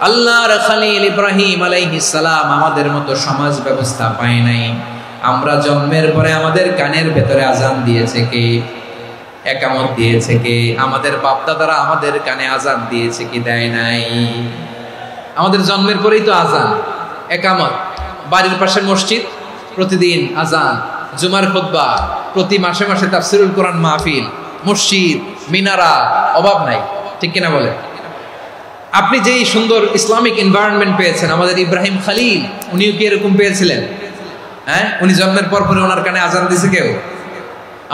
আল্লাহর খলিল ইব্রাহিম আলাইহিস সালাম আমাদের মতো সমাজ ব্যবস্থা পায় নাই। আমরা জন্মের পরে আমাদের কানের ভেতরে আজান দিয়েছে কে? একামত দিয়েছে কে? আমাদের বাপ দাদারা আমাদের কানে আজান দিয়েছে কি? দেয় নাই। আমাদের জন্মের পরেই তো আজান, একামত, বাড়ির পাশে মসজিদ, প্রতিদিন আজান, জুমার খুতবা, প্রতি মাসে মাসে তাফসিরুল কোরআন মাহফিল, মসজিদ, মিনারা, অভাব নাই। ঠিক কিনা বলে? আপনি যেই সুন্দর ইসলামিক এনভায়রনমেন্ট পেয়েছেন, আমাদের ইব্রাহিম খলিল উনিও কি এরকম পেয়েছিলেন? হ্যাঁ, উনি জন্মের পর পরে ওনার কানে আজান দিয়েছে কেউ?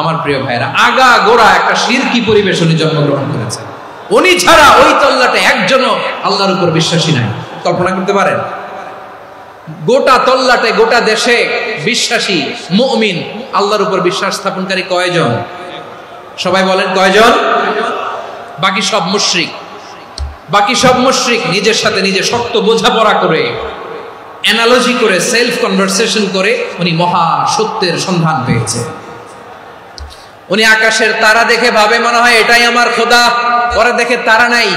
আমার প্রিয় ভাইরা, আগা গোড়া একটা শিরকি পরিবেশ উনি জন্মগ্রহণ করেছেন। উনি ছাড়া ওই তল্লাটে একজনও আল্লাহর উপর বিশ্বাসী নাই। কল্পনা করতে পারেন? গোটা তল্লাটে, গোটা দেশে বিশ্বাসী মুমিন, আল্লাহর উপর বিশ্বাস স্থাপনকারী কয়জন? সবাই বলেন কয়জন? বাকি সব মুশরিক। বাকি সব মুশরিক নিজের সাথে নিজে শক্ত বোঝাপড়া করে, অ্যানালজি করে, সেলফ কনভারসেশন করে উনি মহা সত্যের সন্ধান পেয়েছে। উনি আকাশের তারা দেখে ভাবে মনে হয় এটাই আমার খোদা, পরে দেখে তারা নাই,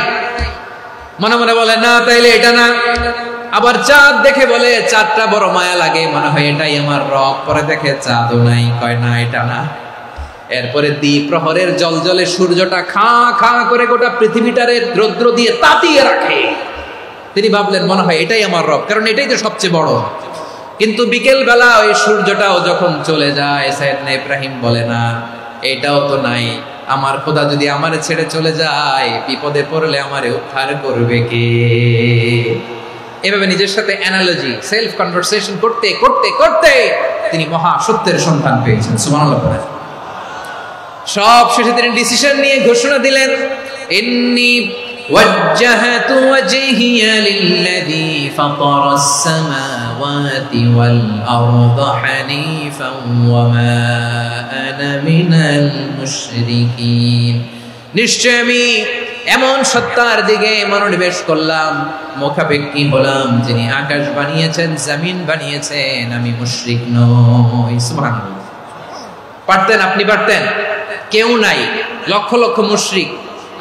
মনে মনে বলে না তাইলে এটা না। আবার চাঁদ দেখে বলে চাঁদটা বড় মায়া লাগে, মনে হয় এটাই আমার রব, পরে দেখে চাঁদও নাই, কয় না এটা না। এরপরে দ্বীপ প্রহরের জলজলে সূর্যটা খা খা করে গোটা পৃথিবীটারে রৌদ্র দিয়ে তাতিয়ে রাখে। তিনি ভাবলেন মনে হয় এটাই আমার রব, কারণ এটাই তো সবচেয়ে বড়। কিন্তু বিকেল বেলা ওই সূর্যটাও যখন চলে যায়, সাইয়েদনা ইব্রাহিম বলে না এটাও তো নাই, আমার খোদা যদি আমারে ছেড়ে চলে যায়, বিপদে পড়লে আমারে উদ্ধার করবে কে? এভাবে নিজের সাথে অ্যানালজি, সেলফ কনভারসেশন করতে করতে করতে তিনি মহা সত্যের সন্ধান পেয়েছেন। সুবহানাল্লাহ। সব শেষে তিনি ডিসিশন নিয়ে ঘোষণা দিলেন, ইন্নী ওয়াজ্জাহাতু ওয়াজহিয়া লিল্লাযী ফাতারাস সামাওয়াতি ওয়াল আরদা হানিফান ওয়া মা আনা মিনাল মুশরিকিন। নিশ্চয় আমি এমন সত্তার দিকে মনোনিবেশ করলাম, মুখাপেক্ষী হলাম, যিনি আকাশ বানিয়েছেন, জমিন বানিয়েছেন, আমি মুশরিক নই। সুবহানাল্লাহ। পারতেন? আপনি পারতেন? কেউ নাই, লক্ষ লক্ষ মুশরিক,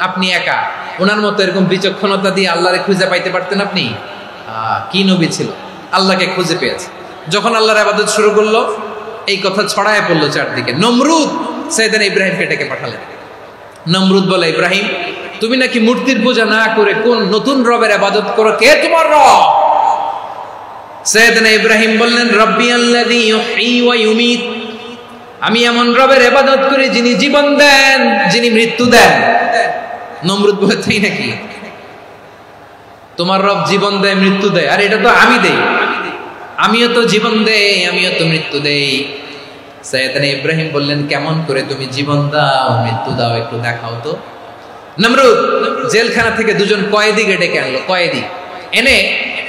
আপনি একা। ওনার মতো এরকম বিচক্ষণতা দিয়ে আল্লাহরে খুঁজে পাইতে পারতেন আপনি? কি নবী ছিল, আল্লাহকে খুঁজে পেয়েছে। যখন আল্লাহর ইবাদত শুরু করলো, এই কথা ছড়ায় পড়লো চারদিকে। নমরুদ সাইয়েদনা ইব্রাহিমকে ডেকে পাঠালেন। নমরুদ বলে, ইব্রাহিম, তুমি নাকি মূর্তির পূজা না করে কোন নতুন রবের ইবাদত করো, কে তোমার রব? সাইয়েদনা ইব্রাহিম বললেন, রব্বি আল্লাযী ইউহয়ী ওয়া ইউমীত, আমি এমন রবের ইবাদত করি যিনি জীবন দেন, যিনি মৃত্যু দেন। নমরুদ বলে, তাই নাকি? তোমার রব জীবন দেয়, মৃত্যু দেয়, আর এটা তো আমি দেই। আমিও তো জীবন দেই, আমিও তো মৃত্যু দেই। সাইয়েদনা ইব্রাহিম বললেন, কেমন করে তুমি জীবন দাও, মৃত্যু দাও, একটু দেখাও তো। নমরুদ জেলখানা থেকে দুজন কয়েদিকে ডেকে আনলো। কয়েদি এনে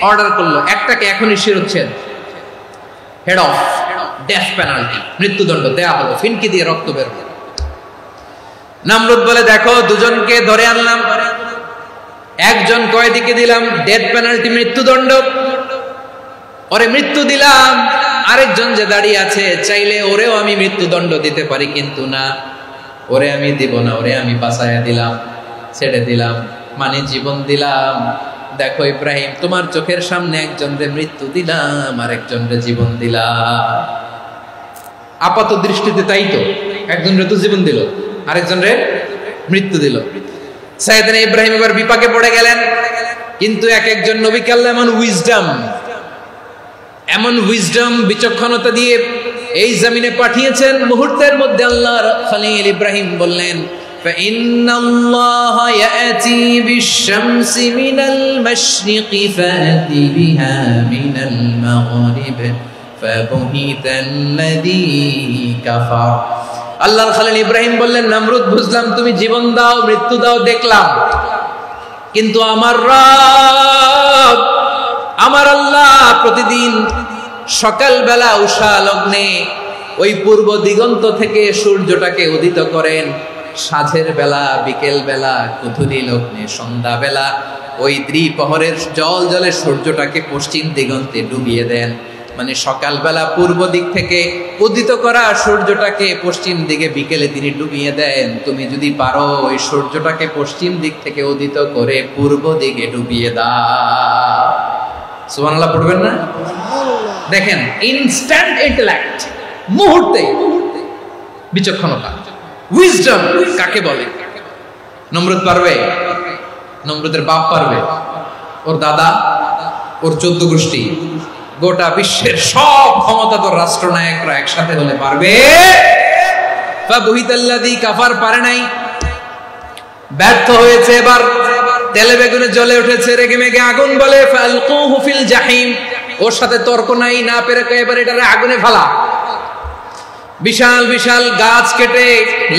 অর্ডার করলো, একটাকে এখনই শিরোচ্ছেদ, হেড অফ, ডেথ পেনাল্টি, মৃত্যুদণ্ড দেয়া হলো, ফিনকি দিয়ে রক্ত বের হলো। নমরুদ বলে, দেখো, দুজনকে ধরে আনলাম, একজন কয়েদিকে দিলাম ডেথ পেনাল্টি, মৃত্যুদণ্ড, ওরে মৃত্যু দিলাম। আরেকজন যে দাঁড়িয়ে আছে, চাইলে ওরেও আমি মৃত্যুদণ্ড দিতে পারি, কিন্তু না, ওরে আমি দিব না, ওরে আমি বাঁচাইয়া দিলাম, ছেড়ে দিলাম, মানে জীবন দিলাম। দেখো ইব্রাহিম, তোমার চোখের সামনে একজনরে মৃত্যু দিলাম, আরেকজনরে জীবন দিলাম। আপাত দৃষ্টিতে তাই তো, একজনরে তো জীবন দিল, আরেকজনরে মৃত্যু দিল। সাইয়েদনা ইব্রাহিম এবার বিপাকে পড়ে গেলেন। কিন্তু এক একজন নবীকে আল্লাহ এমন উইজডম, বিচক্ষণতা দিয়ে এই জমিনে পাঠিয়েছেন। মুহূর্তের মধ্যে আল্লাহর খলিল ইব্রাহিম বললেন, فإن الله يأتي بالشمس من المشرق فأت بها من المغرب فبهت الذي كفر। আল্লাহর খলিল ইব্রাহিম বললেন, নমরুদ, বুঝলাম তুমি জীবন দাও, মৃত্যু দাও, দেখলাম, কিন্তু আমার রব, আমার আল্লাহ প্রতিদিন সকালবেলা উষা লগ্নে ওই পূর্ব দিগন্ত থেকে সূর্যটাকে উদিত করেন, সাঁঝের বেলা, বিকেল বেলা, কুথুলি লগ্নে, সন্ধ্যা বেলা ওই দ্বিপ্রহরের জল জলে সূর্যটাকে পশ্চিম দিগন্তে ডুবিয়ে দেন। মানে সকালবেলা পূর্ব দিক থেকে উদিত করা সূর্যটাকে পশ্চিম দিকে বিকেলে তিনি ডুবিয়ে দেন। তুমি যদি পারো ওই সূর্যটাকে পশ্চিম দিক থেকে উদিত করে পূর্ব দিকে ডুবিয়ে দাও। সুবহানাল্লাহ পড়বেন না? দেখেন, ইনস্ট্যান্ট ইন্টেলেক্ট, মুহূর্তে বিচক্ষণতা, উইজডম কাকে বলে? নমরুদ পারবে? নমরুদের বাপ পারবে, ওর দাদা, ওর 14 গোষ্ঠী, গোটা বিশ্বের সব ক্ষমতাধর রাষ্ট্রনায়করা একসাথে হলে পারবে? ফাবুহিতাল্লাযী কাফার পারে নাই, ব্যর্থ হয়েছে। এবার তেলে বেগুনে জ্বলে উঠেছে, রেগে মেগে আগুন বলে, ফালকুহু ফিল জাহিম, ওর সাথে তর্ক নাই, না পেরে এবার এটারে আগুনে ফেলা। বিশাল বিশাল গাছ কেটে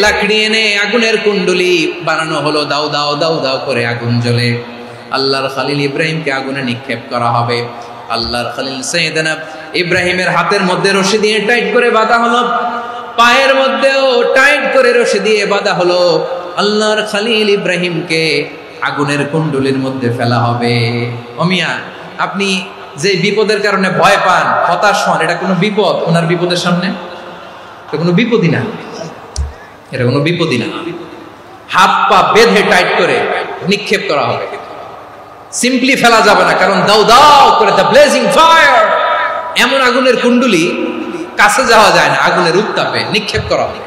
লাকড়ি এনে আগুনের কুণ্ডলি বানানো হলো, দাও দাও দাও দাও করে আগুন জ্বলে। আল্লাহর খলিল ইব্রাহিমকে আগুনে নিক্ষেপ করা হবে। আল্লাহর খলিল সাইয়েদনা ইব্রাহিমের হাতের মধ্যে রশি দিয়ে টাইট করে বাঁধা হলো, পায়ের মধ্যেও টাইট করে রশি দিয়ে বাঁধা হলো। আল্লাহর খলিল ইব্রাহিমকে আগুনের কুণ্ডলির মধ্যে ফেলা হবে। ওমিয়া, আপনি যে বিপদের কারণে ভয় পান, হতাশ হন, এটা কোনো বিপদ? ওনার বিপদের সামনে এটা কোনো বিপদই না, এটা কোনো বিপদই না। হাত পা বেঁধে টাইট করে নিক্ষেপ করা হবে, সিম্পলি ফেলা যাবে না, কারণ দাও দাও করে দ্য ব্লেজিং ফায়ার, এমন আগুনের কুণ্ডলি, কাছে যাওয়া যায় না, আগুনের উত্তাপে নিক্ষেপ করা হবে।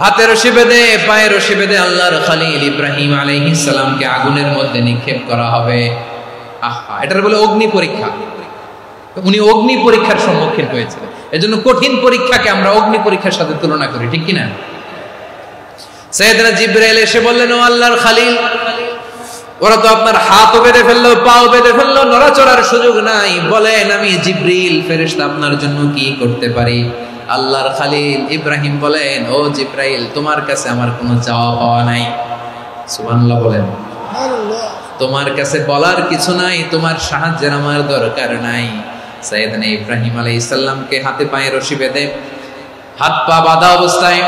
হাতে রশি বেঁধে, পায়ে রশি বেঁধে আল্লাহর খলিল ইব্রাহিম আলাইহিস সালামকে আগুনের মধ্যে নিক্ষেপ করা হবে। আহা, এটার বলে অগ্নি পরীক্ষা। উনি অগ্নি পরীক্ষার সম্মুখীন হয়েছিলেন। এজন্য কঠিন পরীক্ষাকে আমরা অগ্নি পরীক্ষার সাথে তুলনা করি, ঠিক কিনা? সাইয়েদনা জিবরাইল এসে বললেন, ও আল্লাহর খলিল, ওরা তো আপনার হাতও বেঁধে ফেললো, পাও বেঁধে ফেললো, নড়াচড়ার সুযোগ নাই, বলেন আমি জিবরিল ফেরেশতা আপনার জন্য কি করতে পারি? আল্লাহর খলিল ইব্রাহিম বলেন, ও জিবরাইল, তোমার কাছে আমার কোনো চাওয়া পাওয়া নাই। সুবহানাল্লাহ বলেন। তোমার কাছে বলার কিছু নাই, তোমার সাহায্যের আমার দরকার নাই। সাইয়েদনা ইব্রাহিম আলাইহিস সালামকে হাতে পায়ে রশি বেঁধে হাত পা বাঁধা অবস্থায়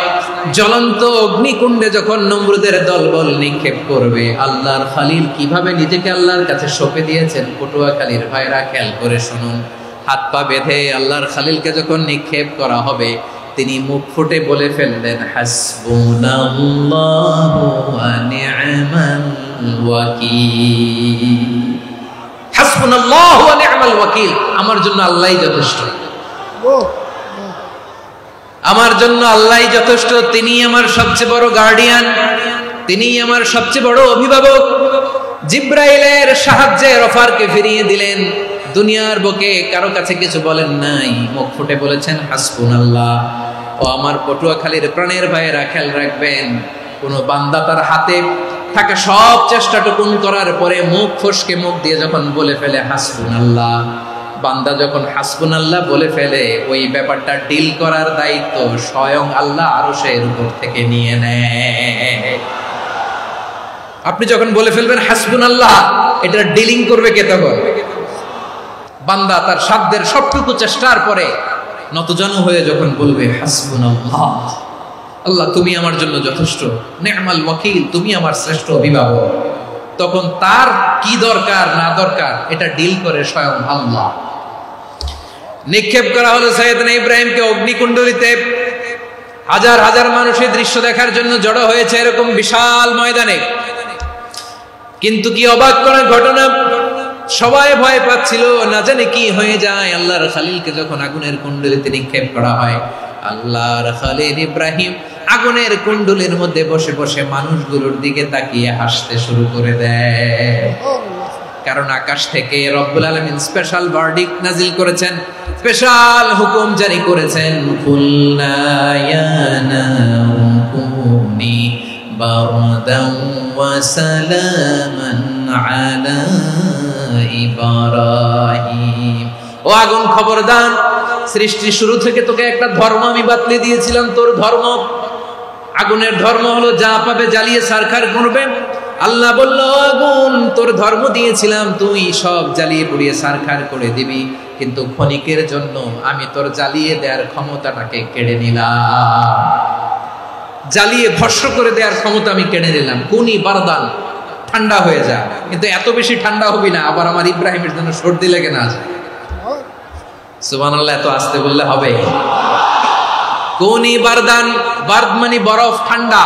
জ্বলন্ত অগ্নিকুণ্ডে যখন নমরুদের দলবল নিক্ষেপ করবে, আল্লাহর খলিল কিভাবে নিজেকে আল্লাহর কাছে সঁপে দিয়েছেন পটুয়াখালীর ভাইরা খেয়াল করে শুনুন। হাত পা বেঁধে আল্লাহর খলিলকে যখন নিক্ষেপ করা হবে, তিনি মুখ ফুটে বলে ফেললেন, হাসবুনাল্লাহু ওয়া নি'মাল ওয়াকিল। হাসবুনাল্লাহু ওয়া নি'মাল ওয়াকিল, আমার জন্য আল্লাহই যথেষ্ট, আমার জন্য আল্লাহই যথেষ্ট। তিনি আমার সবচেয়ে বড় গার্ডিয়ান, তিনি আমার সবচেয়ে বড় অভিভাবক। জিব্রাইলের সাহায্যে রফারকে ফিরিয়ে দিলেন, দুনিয়ার বুকে কারো কাছে কিছু বলেন নাই, মুখ ফুটে বলেছেন হাসবুনাল্লাহ। ও আমার পটুয়াখালীর প্রাণের ভাইয়েরা খেয়াল রাখবেন, কোন বান্দা তার হাতে থাকা সব চেষ্টাটুকুন করার পরে মুখ ফসকে মুখ দিয়ে যখন বলে ফেলে হাসবুনাল্লাহ, বান্দা যখন হাসবুনাল্লাহ বলে ফেলে, ওই ব্যাপারটা ডিল করার দায়িত্ব স্বয়ং আল্লাহ আরশের উপর থেকে নিয়ে নেয়। আপনি যখন বলে ফেলবেন হাসবুনাল্লাহ, এটা ডিলিং করবে কে তখন? বান্দা তার সাধ্যের সবটুকু চেষ্টার পরে নতজানু হয়ে যখন বলবে হাসবুনাল্লাহ, আল্লাহ তুমি আমার জন্য যথেষ্ট, নি'মাল ওয়াকিল, তুমি আমার শ্রেষ্ঠ অভিভাবক, তখন তার কি দরকার না দরকার এটা ডিল করে স্বয়ং আল্লাহ। নিক্ষেপ করা হলো সাইয়েদনা ইব্রাহিমকে অগ্নিকুণ্ডলিতে। হাজার হাজার মানুষের দৃশ্য দেখার জন্য জড়ো হয়েছে এরকম বিশাল ময়দানে। কিন্তু কি অবাক করার ঘটনা, সবাই ভয় পাচ্ছিল, না জানে কি হয়ে যায়। আল্লাহর খলিলকে যখন আগুনের কুণ্ডলিতে নিক্ষেপ করা হয়, আল্লাহর খলিল ইব্রাহিম আগুনের কুণ্ডলীর মধ্যে বসে বসে মানুষগুলোর দিকে তাকিয়ে হাসতে শুরু করে দেয়। কারণ আকাশ থেকে রব্বুল আলামিন স্পেশাল ভার্ডিক্ট নাজিল করেছেন, স্পেশাল হুকুম জারি করেছেন, কুলনা ইয়া নারু কুনি বারদান ওয়া সালামান আলা ইব্রাহিম। ও আগুন খবরদার, সৃষ্টির শুরু থেকে তোকে একটা ধর্ম আমি বাতলে দিয়েছিলাম, তোর ধর্ম, আগুনের ধর্ম হলো যা পাবে জ্বালিয়ে সারখার করবে। আল্লাহ বলল, আগুন তোর ধর্ম দিয়েছিলাম, তুই সব জ্বালিয়ে পুড়িয়ে সারখার করে দিবি, কিন্তু ক্ষণিকের জন্য আমি তোর জ্বালিয়ে দেওয়ার ক্ষমতাটাকে কেড়ে নিলাম, জ্বালিয়ে ভস্ম করে দেওয়ার ক্ষমতা আমি কেড়ে নিলাম। কুনি বারদান, ঠান্ডা হয়ে যা, কিন্তু এত বেশি ঠান্ডা হবি না আবার আমার ইব্রাহিমের জন্য সর্দি লেগে না যায়। সুবহানাল্লাহ, এত আস্তে বললে হবে? কুনি বারদান, বারদ মানে বরফ, ঠান্ডা,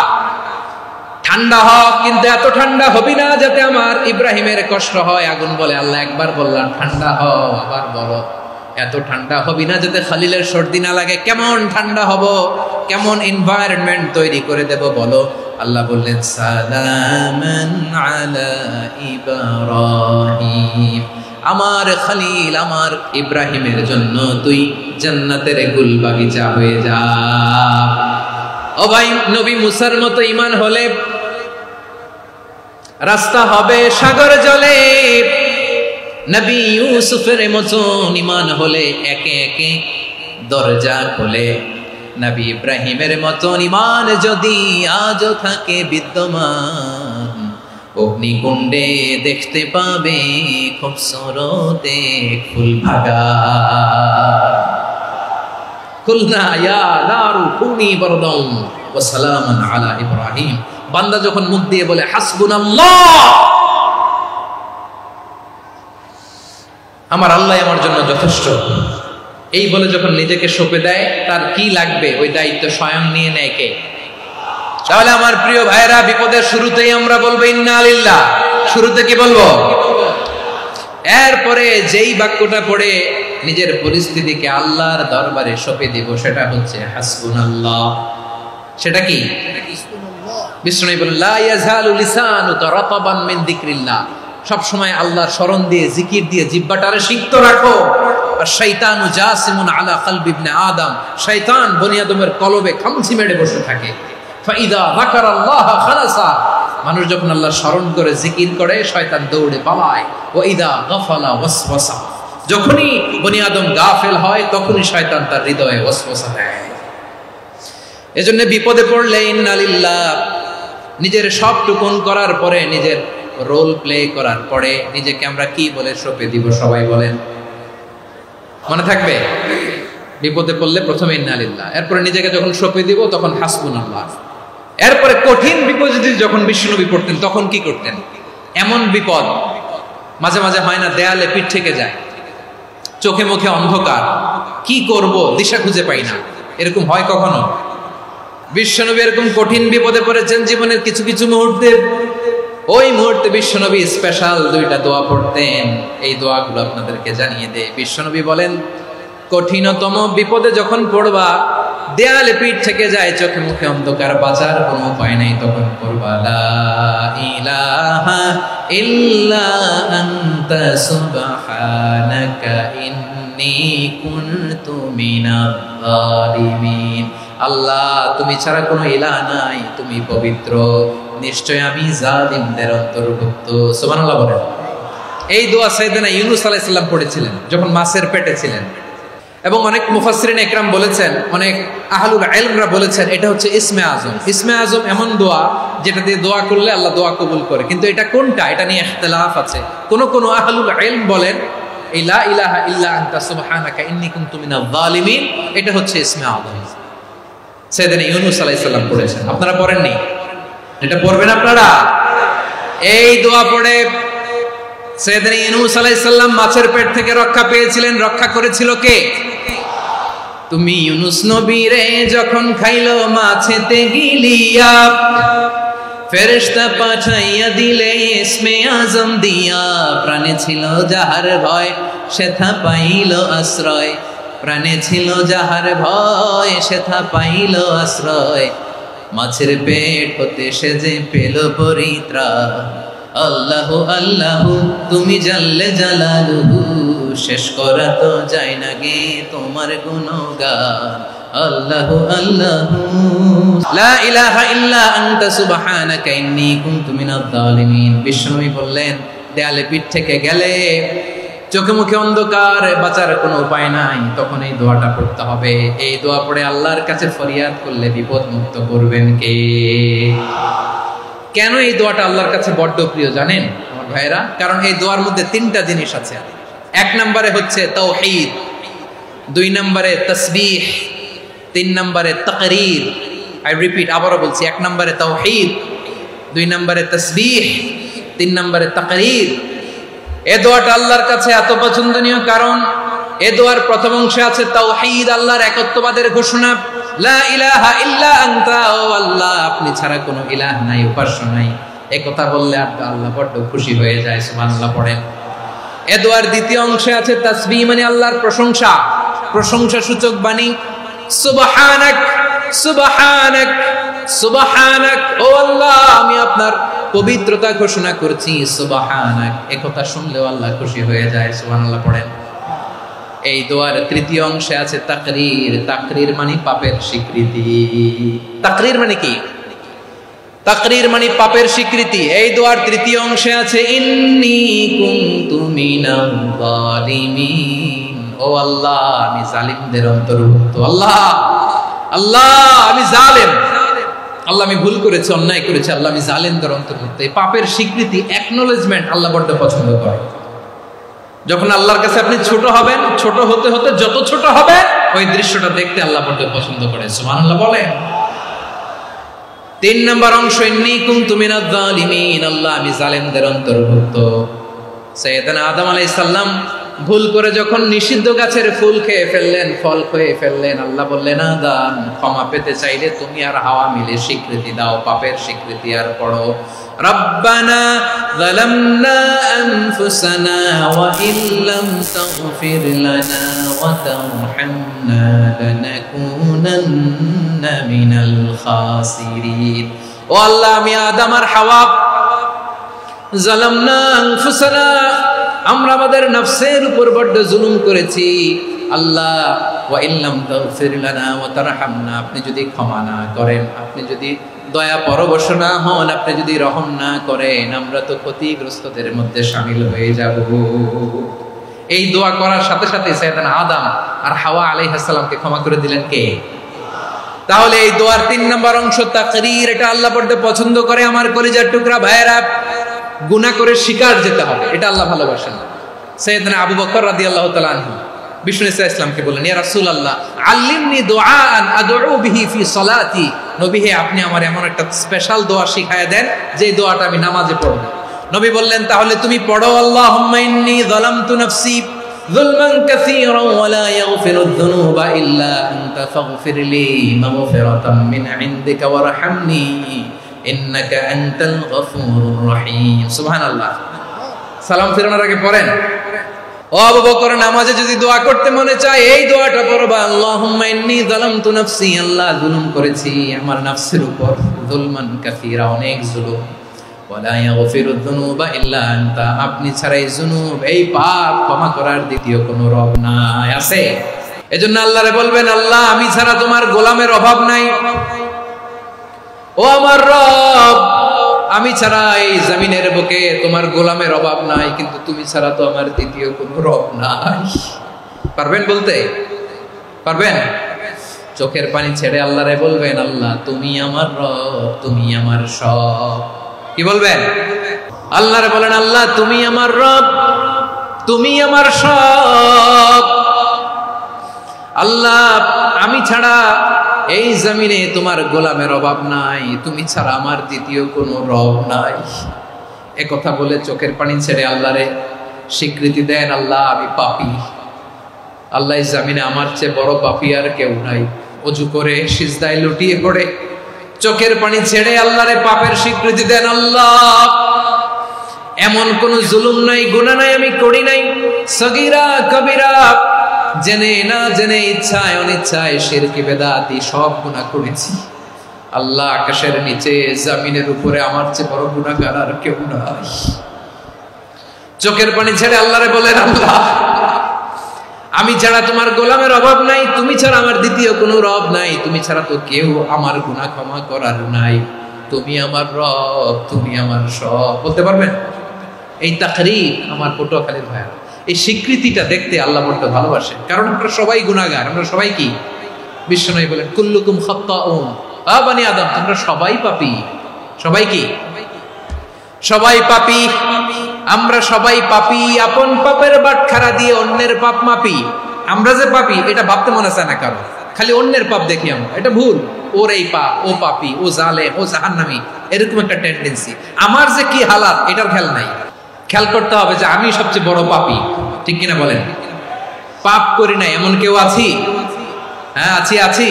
ঠান্ডা হ, কিন্তু এত ঠান্ডা হবি না যাতে আমার ইব্রাহিমের কষ্ট হয়। আগুন বলে, আল্লাহ একবার বললাম ঠান্ডা হ, আবার বলো এত ঠান্ডা হবি না যাতে খলিলের সর্দি না লাগে। কেমন ঠান্ডা হব, কেমন এনভায়রনমেন্ট তৈরি করে দেব বলো? আল্লাহ বললেন, সালামান আলা ইব্রাহিম, আমার খলিল আমার ইব্রাহিমের জন্য তুই জান্নাতের গুল বাগিচা হয়ে যা। ও ভাই, নবী মুসার মতো ঈমান হলে রাস্তা হবে সাগর জলে, নবী ইউসুফের মতন ঈমান হলে একে একে দরজা খোলে। নবী ইব্রাহিমের মতন ঈমান যদি আজও থাকে বিদ্যমান, অগ্নিকুণ্ডে দেখতে পাবে খুবসুরত এক ফুল ভাগা। কুলনা ইয়া নারু কুনি বারদান ওয়া সালামান আলা ইব্রাহিম। বান্দা যখন মুখ দিয়ে বলে হাসবুনাল্লাহ, আমার আল্লাহ আমার জন্য যথেষ্ট, এই বলে যখন নিজেকে সঁপে দেয়, তার কি লাগবে ওই দায়িত্ব স্বয়ং নিয়ে নেয় কে? তাহলে আমার প্রিয় ভাইরা, বিপদের শুরুতেই আমরা বলবো ইন্না লিল্লাহ। শুরুতে কি বলবো? এরপরে যেই বাক্যটা পড়ে নিজের পরিস্থিতিকে আল্লাহর দরবারে সঁপে দিব, সেটা হচ্ছে হাসবুনাল্লাহ। সেটা কি? বিষ্ণু বলেন, লা ইয়াজালু লিসানুকা রাতাবান মিন যিকরিল্লাহ, সব সময় আল্লাহর স্মরণ দিয়ে, জিকির দিয়ে জিহ্বাটারে সিক্ত রাখো। আর শয়তানু জাসিমুন আলা কলবি ইবনে আদম, শয়তান বনি আদমের কলবে খামচি মেরে বসে থাকে। ফাইদা যাকারাল্লাহ খালাসা, মানুষ যখন আল্লাহর স্মরণ করে জিকির করে, শয়তান দৌড়ে পালায়। ওয়া ইদা গাফালা ওয়াসওয়াসা, যখনই বনি আদম গাফেল হয় তখনই শয়তান তার হৃদয়ে ওয়াসওয়াসা দেয়। এজন্য বিপদে পড়লে ইন্না লিল্লাহ, নিজের সবটুকুন করার পরে, নিজের রোল প্লে করার পরে নিজেকে আমরা কি বলে সঁপে দিব? সবাই বলেন, মনে থাকবে? বিপদে পড়লে প্রথমে ইন্না লিল্লাহ, এরপরে নিজেকে যখন সঁপে দিব তখন হাসবুনাল্লাহ। এরপরে কঠিন বিপদে যখন বিশ্বনবী পড়তেন তখন কি করতেন? এমন বিপদ মাঝে মাঝে হয় না, দেয়ালে পিঠ থেকে যায়, চোখে মুখে অন্ধকার, কি করব দিশা খুঁজে পাই না, এরকম হয় কখনো? বিশ্বনবী এরকম কঠিন বিপদে পড়েছেন জীবনের কিছু কিছু মুহূর্তে। ওই মুহূর্তে বিশ্বনবী স্পেশাল 2টা দোয়া পড়তেন। এই দোয়াগুলো আপনাদেরকে জানিয়ে দেয়। বিশ্বনবী বলেন, কঠিনতম বিপদে যখন পড়বা, দেয়ালে পিঠ থেকে যায়, চোখে মুখে অন্ধকার, বাঁচার কোনো উপায় নাই, তখন পড়বা লা ইলাহা ইল্লা আনতা সুবহানাকা ইন্নী কুনতু মিনাজ জালিমিন। আল্লাহ, তুমি ছাড়া কোনো ইলাহ নাই, তুমি পবিত্র, নিশ্চয় আমি জালিমদের অন্তর্ভুক্ত। সুবহানাল্লাহ বলেন। এই দোয়া সাইয়েদনা ইউনূস আলাইহিস সালাম পড়েছিলেন যখন মাছের পেটে ছিলেন। এবং অনেক মুফাসসিরিন ইকরাম বলেছেন, অনেক আহলুল ইলমরা বলেছেন, এটা হচ্ছে ইসমে আজম। ইসমে আজম এমন দোয়া যেটা দিয়ে দোয়া করলে আল্লাহ দোয়া কবুল করে, কিন্তু এটা কোনটা, এটা নিয়ে ইখতিলাফ আছে। কোন আহলুল ইলম বলেন এই লা ইলাহা ইল্লা আনতা সুবহানাকা ইন্নী কুনতু মিনাজ জালিমিন, এটা হচ্ছে ইসমে আজম। সাইয়েদনা ইউনূস আলাইহিস সালাম পড়েছেন, আপনারা পড়েননি? এটা পড়বেন আপনারা। এই দোয়া পড়ে সাইয়েদনা ইউনূস আলাইহিস সালাম মাছের পেট থেকে রক্ষা পেয়েছিলেন। রক্ষা করেছিল কে? তুমি ইউনূস নবীরে যখন খাইলো মাছেতে গিলিয়া, ফেরেশতা পাঠাইয়া দিলে ইসমে আজম দিয়া। প্রাণে ছিল যাহার ভয়, সেথা পাইল আশ্রয়। প্রাণে ছিল যাহার ভয়, সেথা পাইল আশ্রয়। মাছের পেট হতে সে যে পেল পরিত্রাণ। আল্লাহু আল্লাহু তুমি জাল্লে জালালুহু, শেষ করা তো যায় না গে তোমার গুণগান। আল্লাহু আল্লাহু লা ইলাহা ইল্লা আনতা সুবহানাকা ইন্নী কুনতু মিনাজ জালিমিন। বিশ্বনবী বললেন, দেয়ালে পিঠ থেকে গেলে, চোখে মুখে অন্ধকার, বাঁচার কোনো উপায় নাই, তখন এই দোয়াটা পড়তে হবে। এই দোয়া পড়ে আল্লাহর কাছে ফরিয়াদ করলে বিপদ মুক্ত করবেন কে? কেন এই দোয়াটা আল্লাহর কাছে বড্ড প্রিয় জানেন আমার ভাইরা? কারণ এই দোয়ার মধ্যে 3টা জিনিস আছে। 1 নম্বরে হচ্ছে তাওহীদ, 2 নম্বরে তাসবিহ, 3 নম্বরে তাকরীর। আই রিপিট, আবারও বলছি, 1 নম্বরে তাওহীদ, 2 নম্বরে তাসবিহ, 3 নম্বরে তাকরীর। এই দোয়াটা আল্লাহর কাছে এত পছন্দনীয় কারণ এই দোয়ার প্রথম অংশে আছে তাওহীদ, আল্লাহর একত্ববাদের ঘোষণা। লা ইলাহা ইল্লা আনতা, ও আল্লাহ আপনি ছাড়া কোনো ইলাহ নাই, উপাস্য নাই, এই কথা বললে আল্লাহ বড্ড খুশি হয়ে যায়। সুবহানাল্লাহ পড়েন। এই দোয়ার দ্বিতীয় অংশে আছে তাসবিহ, মানে আল্লাহর প্রশংসা, প্রশংসা সূচক বাণী। সুবহানাক সুবহানাক সুবহানাক, ও আল্লাহ আমি আপনার পবিত্রতা ঘোষণা করছি। সুবহানাক, এই কথা শুনলেও আল্লাহ খুশি হয়ে যায়। সুবহানাল্লাহ পড়েন। এই দোয়ার তৃতীয় অংশে আছে তাকরীর। তাকরীর মানে পাপের স্বীকৃতি। তাকরীর মানে কি? তাকরীর মানে পাপের স্বীকৃতি। এই দোয়ার তৃতীয় অংশে আছে ইন্নী কুনতু মিনাজ জালিমিন, ও আল্লাহ আমি জালিমদের অন্তর্ভুক্ত। আল্লাহ আল্লাহ আমি জালেম, আল্লাহ আমি ভুল করেছি, অন্যায় করেছি, আল্লাহ আমি জালেমদের অন্তর্ভুক্ত। এই পাপের স্বীকৃতি, অ্যাকনোলেজমেন্ট আল্লাহ বড্ড পছন্দ করে। যখন আল্লাহর কাছে আপনি ছোট হবেন, ছোট হতে হতে যত ছোট হবে, ওই দৃশ্যটা দেখতে আল্লাহ বড্ড পছন্দ করে। সুবহানাল্লাহ বলেন। 3 নম্বর অংশ ইন্নী কুনতু মিনাজ জালিমিন, আল্লাহ আমি জালেমদের অন্তর্ভুক্ত। সাইয়েদনা আদম আলাইহিস সালাম ভুল করে যখন নিষিদ্ধ গাছের ফুল খেয়ে ফেললেন, ফল খেয়ে ফেললেন, আল্লাহ বললেন আদম ক্ষমা পেতে চাইলে তুমি আর হাওয়া মিলে স্বীকৃতি দাও, পাপের স্বীকৃতি আর পড়ো। রব্বানা যালামনা আনফুসানা ওয়া ইল্লাম তাগফির লানা ওয়া তারহামনা লানাকুনান্না মিনাল খাসিরিন। ও আল্লাহ আমি আদম আর হাওয়া, যালামনা আনফুসানা, আমরা আমাদের নফসের উপর বড্ড জুলুম করেছি। আল্লাহ ওয়া ইল্লাম তাগফির লানা ওয়া তারহামনা, আপনি যদি ক্ষমা না করেন, আপনি যদি দয়া পরবশ না হন, আপনি যদি রহম না করেন, আমরা তো ক্ষতিগ্রস্তদের মধ্যে শামিল হয়ে যাব। এই দোয়া করার সাথে সাথে সাইয়েদনা আদম আর হাওয়া আলাইহিস সালামকে ক্ষমা করে দিলেন কে? তাহলে এই দোয়ার 3 নম্বর অংশ তাকরীর, এটা আল্লাহ বড্ড পছন্দ করে। আমার কলিজার টুকরা ভাইয়েরা, গুনাহ করে শিকার যেতে হবে, এটা আল্লাহ ভালোবাসেন। সাইয়েদনা আবু বকর রাদিয়াল্লাহু তাআলা আনহু বিষ্ণু ইসা ইসলামকে বললেন, ইয়া রাসূলুল্লাহ আল্লিমনি দুআআন আদউ বিহি ফি সালাতি, নবী হে আপনি আমার এমন একটা স্পেশাল দোয়া শিখায়া দেন যে দোয়াটা আমি নামাজে পড়ব। নবী বললেন, তাহলে তুমি পড়ো, আল্লাহুম্মা ইন্নী যালামতু নাফসি যুলমান কাসীরান ওয়া লা ইয়াগফিরুয যুনুবা ইল্লা আনতা ফাগফিরলি মাগফিরাতাম মিন ইনদিকা ওয়ারহামনি ইন্নাকা আনতাল গফুরুর রহিম। সুবহানাল্লাহ। সালাম ফিরানোর আগে পড়েন। ও আবু বকর, নামাজে যদি দোয়া করতে মনে চায় এই দোয়াটা পড়বা, আল্লাহুম্মা ইন্নী যালামতু নাফসি, আল্লাহ জুলুম করেছি আমার নফসের উপর, যুলমান কাসীরা, অনেক জুলুম, ওয়া লা ইয়াগফিরুয যুনুবা ইল্লা আনতা, আপনি ছাড়া এই জুনুব, এই পাপ ক্ষমা করার দ্বিতীয় কোনো রব নাই, আছে? এজন্য আল্লাহরে বলবেন, আল্লাহ আমি ছাড়া তোমার গোলামের অভাব নাই, ও আমার রব আমি ছাড়া এই জমিনের বুকে তোমার গোলামের অভাব নাই, কিন্তু তুমি ছাড়া তো আমার দ্বিতীয় কোনো রব নাই। পারবেন বলতে? পারবেন? চোখের পানি ছেড়ে আল্লাহরে বলবেন, আল্লাহ তুমি আমার রব, তুমি আমার সব। কি বলবেন? আল্লাহরে বলেন, আল্লাহ তুমি আমার রব, তুমি আমার সব। আল্লাহ আমি ছাড়া এই জমিনে তোমার গোলামের অভাব নাই, তুমি ছাড়া আমার দ্বিতীয় কোনো রব নাই। একথা বলে চোখের পানি ছেড়ে আল্লাহরে স্বীকৃতি দেন, আল্লাহ আমি পাপী, আল্লাহ এই জমিনে আমার চেয়ে বড় পাপী আর কেউ নাই। ওযু করে সিজদায় লুটিয়ে পড়ে চোখের পানি ছেড়ে আল্লাহরে পাপের স্বীকৃতি দেন, আল্লাহ এমন কোন জুলুম নাই, গুনাহ নাই আমি করি নাই, সগীরা কবিরা, জেনে না জেনে, ইচ্ছায় অনিচ্ছায়, শিরকি বেদাতি সব গুনাহ করেছি। আল্লাহ আকাশের নিচে জমিনের উপরে আমার চেয়ে বড় গুনাহগার আর কেউ নাই। চোখের পানি ছেড়ে আল্লাহরে বলেন, আল্লাহ আমি ছাড়া তোমার গোলামের অভাব নাই, তুমি ছাড়া আমার দ্বিতীয় কোনো রব নাই, তুমি ছাড়া তো কেউ আমার গুনাহ ক্ষমা করার নাই, তুমি আমার রব, তুমি আমার সব। বলতে পারবেন? এই তাকরীর আমার পটুয়াখালীর ভাইয়া, এই স্বীকৃতিটা দেখতে আল্লাহ বড় ভালোবাসে, কারণ আমরা সবাই গুনাহগার, আমরা সবাই কি? বিশ্বনবী বলেন, কুল্লুকুম খাত্তাউন, আ বনি আদম তোমরা সবাই পাপী। সবাই কি? সবাই পাপী। আমরা সবাই পাপী, আপন পাপের বাটখারা দিয়ে অন্যের পাপ মাপি। আমরা যে পাপী এটা ভাবতে মনে চায় না কারো, খালি অন্যের পাপ দেখি আমরা, এটা ভুল। ওর এই পাপ, ও পাপী, ও জালেম, ও জাহান্নামী, এরকম একটা টেন্ডেন্সি। আমার যে কি হালাত এটার খেয়াল নাই। খেয়াল করতে হবে যে আমি সবচেয়ে বড় পাপী, ঠিক কিনা বলেন? পাপ করি না এমন কেউ আছি? হ্যাঁ আছি।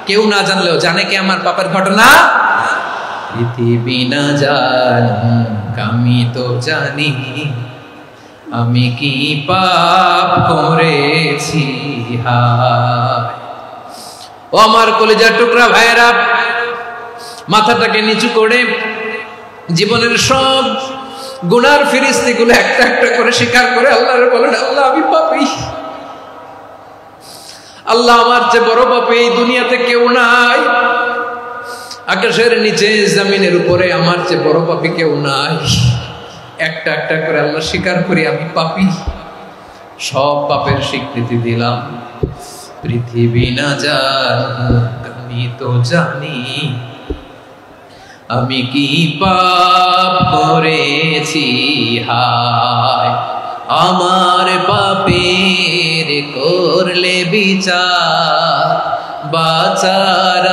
কেউ না জানলেও জানে কে আমার পাপের ঘটনা? পৃথিবী না জানুক আমি তো জানি, আমি কি পাপ করেছি। হায় ও আমার কলিজার টুকরা ভাইয়েরা, মাথাটাকে নিচু করে জীবনের সব গুনার ফিরিস্তিগুলো একটা একটা করে স্বীকার করে আল্লাহরে বলেন, আল্লাহ আমি পাপী, আল্লাহ আমার চেয়ে বড় পাপী এই দুনিয়াতে কেউ নাই, আকাশের নিচে জমিনের উপরে আমার চেয়ে বড় পাপী কেউ নাই। একটা একটা করে আল্লাহ স্বীকার করি আমি পাপী, সব পাপের স্বীকৃতি দিলাম। পৃথিবী না জানুক আমি তো জানি, আমি কি পাপ করেছি। হায় আমার পাপের করলে বিচার, বাঁচার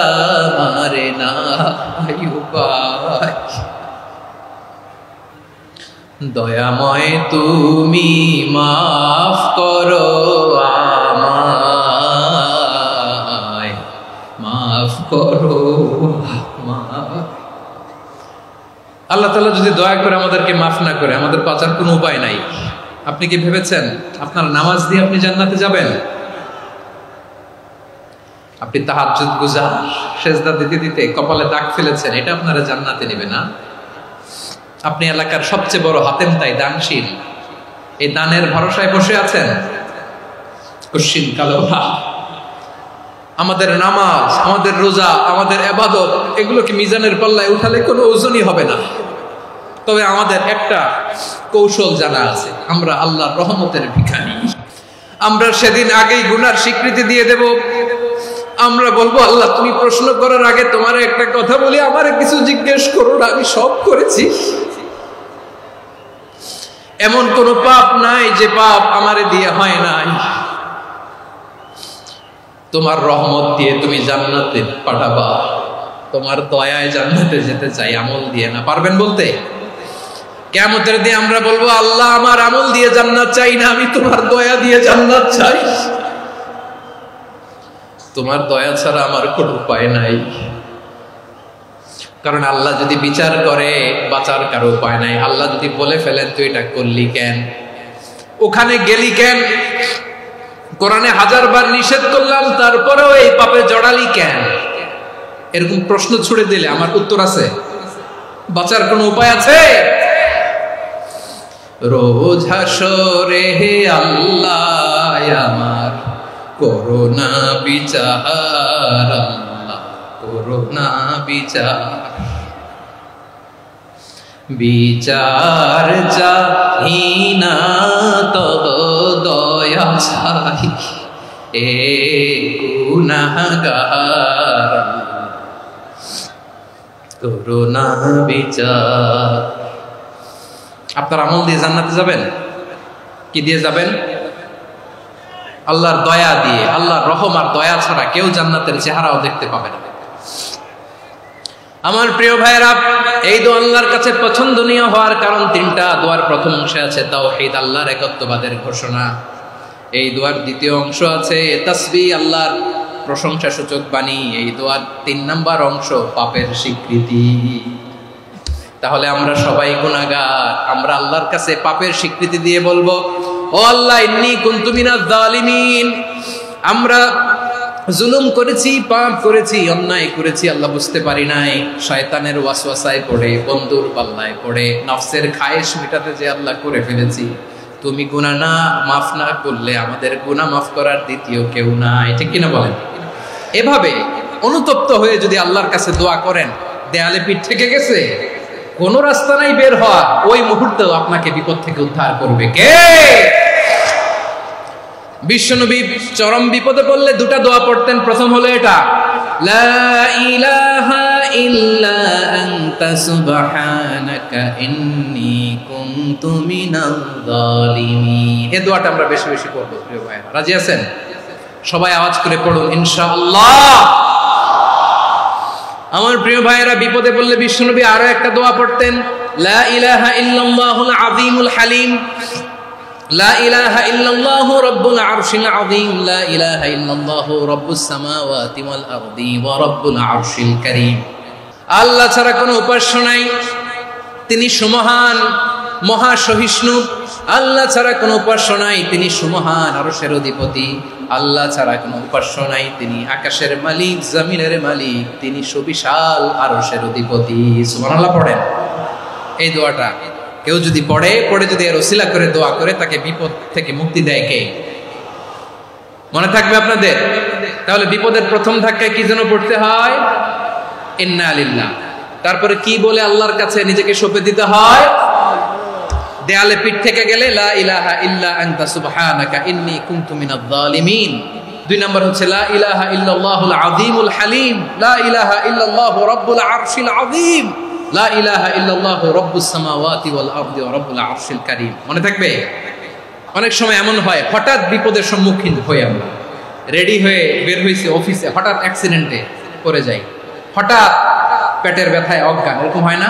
আমার নাই উপায়। দয়াময় তুমি মাফ করো আমায়, মাফ করো আমায়। আল্লাহ তাআলা যদি দয়া করে আমাদেরকে মাফ না করে, আমাদের বাঁচার কোনো উপায় নাই। আপনি কি ভেবেছেন আপনার নামাজ দিয়ে আপনি জান্নাতে যাবেন? আপনি তাহাজ্জুদ গুজার, সেজদা দিতে দিতে কপালে দাগ ফেলেছেন, এটা আপনারা জান্নাতে নেবে না। আপনি এলাকার সবচেয়ে বড় হাতেম তাই দানশীল, এই দানের ভরসায় বসে আছেন, কশিন কালো আমাদের নামাজ, আমাদের রোজা, আমাদের ইবাদত, এগুলোকে মিজানের পাল্লায় উঠালে কোনো ওজনই হবে না। তবে আমাদের একটা কৌশল জানা আছে, আমরা আল্লাহর রহমতের ভিখারি। আমরা সেদিন আগেই গুনার স্বীকৃতি দিয়ে দেব। আমরা বলবো, আল্লাহ তুমি প্রশ্ন করার আগে তোমার একটা কথা বলি, আমারে কিছু জিজ্ঞেস করো না, আমি সব করেছি। এমন কোন পাপ নাই যে পাপ আমারে দিয়ে হয় নাই। তোমার রহমত দিয়ে তুমি জান্নাতে পাঠাবা, তোমার দয়ায় জান্নাতে যেতে চাই, আমল দিয়ে না। পারবেন বলতে? কিয়ামতের দিন আমরা বলবো, আল্লাহ আমার আমল দিয়ে জান্নাত চাই না, আমি তোমার দয়া দিয়ে জান্নাত চাই। তোমার দয়া ছাড়া আমার কোনো উপায় নাই। কারণ আল্লাহ যদি বিচার করে বাঁচার কারো উপায় নাই। আল্লাহ যদি বলে ফেলেন তুই এটা করলি কেন, ওখানে গেলি কেন, কোরআনে 1000 বার নিষেধ করলাম তারপরেও এই পাপে জড়ালি কেন, এরকম প্রশ্ন ছুড়ে দিলে আমার উত্তর আছে? বাঁচার কোনো উপায় আছে? রোজ হাসরে হে আল্লাহ আমার করোনা বিচার, আল্লাহ করোনা বিচার, বিচার চাহি না তব দয়া চাই, এ গুনাহগার করোনা বিচার। আপনার আমল দিয়ে জান্নাতে যাবেন? কি দিয়ে যাবেন? আল্লাহর দয়া দিয়ে। আল্লাহর রহম আর দয়া ছাড়া কেউ জান্নাতের চেহারাও দেখতে পাবে না। আমার প্রিয় ভাইয়েরা, এই দোয়া আল্লাহর কাছে পছন্দনীয় হওয়ার কারণ 3টা। দোয়ার প্রথম অংশে আছে তাওহীদ, আল্লাহর একত্ববাদের ঘোষণা। এই দোয়ার দ্বিতীয় অংশ আছে তাসবিহ, আল্লাহর প্রশংসা সূচক বাণী। এই দোয়ার 3 নাম্বার অংশ পাপের স্বীকৃতি। তাহলে আমরা সবাই গুনাহগার। আমরা আল্লাহর কাছে পাপের স্বীকৃতি দিয়ে বলবো, ও আল্লাহ ইন্নী কুনতু মিনাজ জালিমিন, আমরা জুলুম করেছি, পাপ করেছি, অন্যায় করেছি, আল্লাহ বুঝতে পারি নাই, শয়তানের ওয়াসওয়াসায় পড়ে, বন্ধুর পাল্লায় পড়ে, নফসের খায়েশ মেটাতে যে আল্লাহ করে ফেলেছি। তুমি গুনাহ না মাফ না করলে আমাদের গুনাহ মাফ করার দ্বিতীয় কেউ নাই। ঠিক কিনা বলেন? এভাবে অনুতপ্ত হয়ে যদি আল্লাহর কাছে দোয়া করেন, দেয়ালে পিঠ থেকে গেছে, কোনো রাস্তা নাই বের হওয়া, ওই মুহূর্তেও আপনাকে বিপদ থেকে উদ্ধার করবে কে? বিশ্বনবী চরম বিপদে পড়লে 2টা দোয়া পড়তেন। প্রথম হলো এটা, লা ইলাহা ইল্লা আনতা সুবহানাকা ইন্নী কুনতু মিনাজ জালিমিন। এই দোয়াটা আমরা বেশি বেশি পড়ব প্রিয় ভাইরা। রাজি আছেন? সবাই আওয়াজ করে পড়ুন ইনশাআল্লাহ। আমার প্রিয় ভাইয়েরা, বিপদে পড়লে বিশ্বনবী আরো একটা দোয়া পড়তেন, লা ইলাহা ইল্লাল্লাহুল আযীমুল হালিম, লা ইলাহা ইল্লাল্লাহু রাব্বুল আরশিল আযীম, লা ইলাহা ইল্লাল্লাহু রাব্বুস সামাওয়াতি ওয়াল আরদি ওয়া রাব্বুল আরশিল কারীম। আল্লাহ ছাড়া কোনো উপাস্য নাই, তিনি সুমহান, মহা সহিষ্ণু। আল্লাহ ছাড়া কোনো উপাস্য নাই, তিনি সুমহান, আরশের অধিপতি। আল্লাহ ছাড়া কোনো উপাস্য নাই, তিনি আকাশের মালিক, জমিনের মালিক, তিনি সুবিশাল, আরশের অধিপতি। সুবহানাল্লাহ পড়েন। এই দোয়াটা কেউ যদি পড়ে যদি এর ওসিলা করে দোয়া করে, তাকে বিপদ থেকে মুক্তি দেয় কে? মনে থাকবে আপনাদের? তাহলে বিপদের প্রথম ধাক্কায় কি যেন পড়তে হয়? ইন্না লিল্লাহ। তারপরে কি বলে আল্লাহর কাছে নিজেকে সঁপে দিতে হয়? দেয়ালে পিঠ থেকে গেলে লা ইলাহা ইল্লা আনতা সুবহানাকা ইন্নী কুনতু মিনাজ জালিমিন। 2 নম্বর হচ্ছে লা ইলাহা ইল্লাল্লাহুল আযীমুল হালিম, লা ইলাহা ইল্লাল্লাহু রাব্বুল আরশিল আযীম, লা ইলাহা ইল্লাল্লাহু রাব্বুস সামাওয়াতি ওয়াল আরদি ওয়া রাব্বুল আরশিল কারীম। মনে থাকবে? অনেক সময় এমন হয়, হঠাৎ বিপদের সম্মুখীন হয়ে আমরা রেডি হয়ে বের হইছি অফিসে, হঠাৎ অ্যাক্সিডেন্টে পড়ে যাই, হঠাৎ পেটের ব্যথায় অজ্ঞান, এরকম হয় না?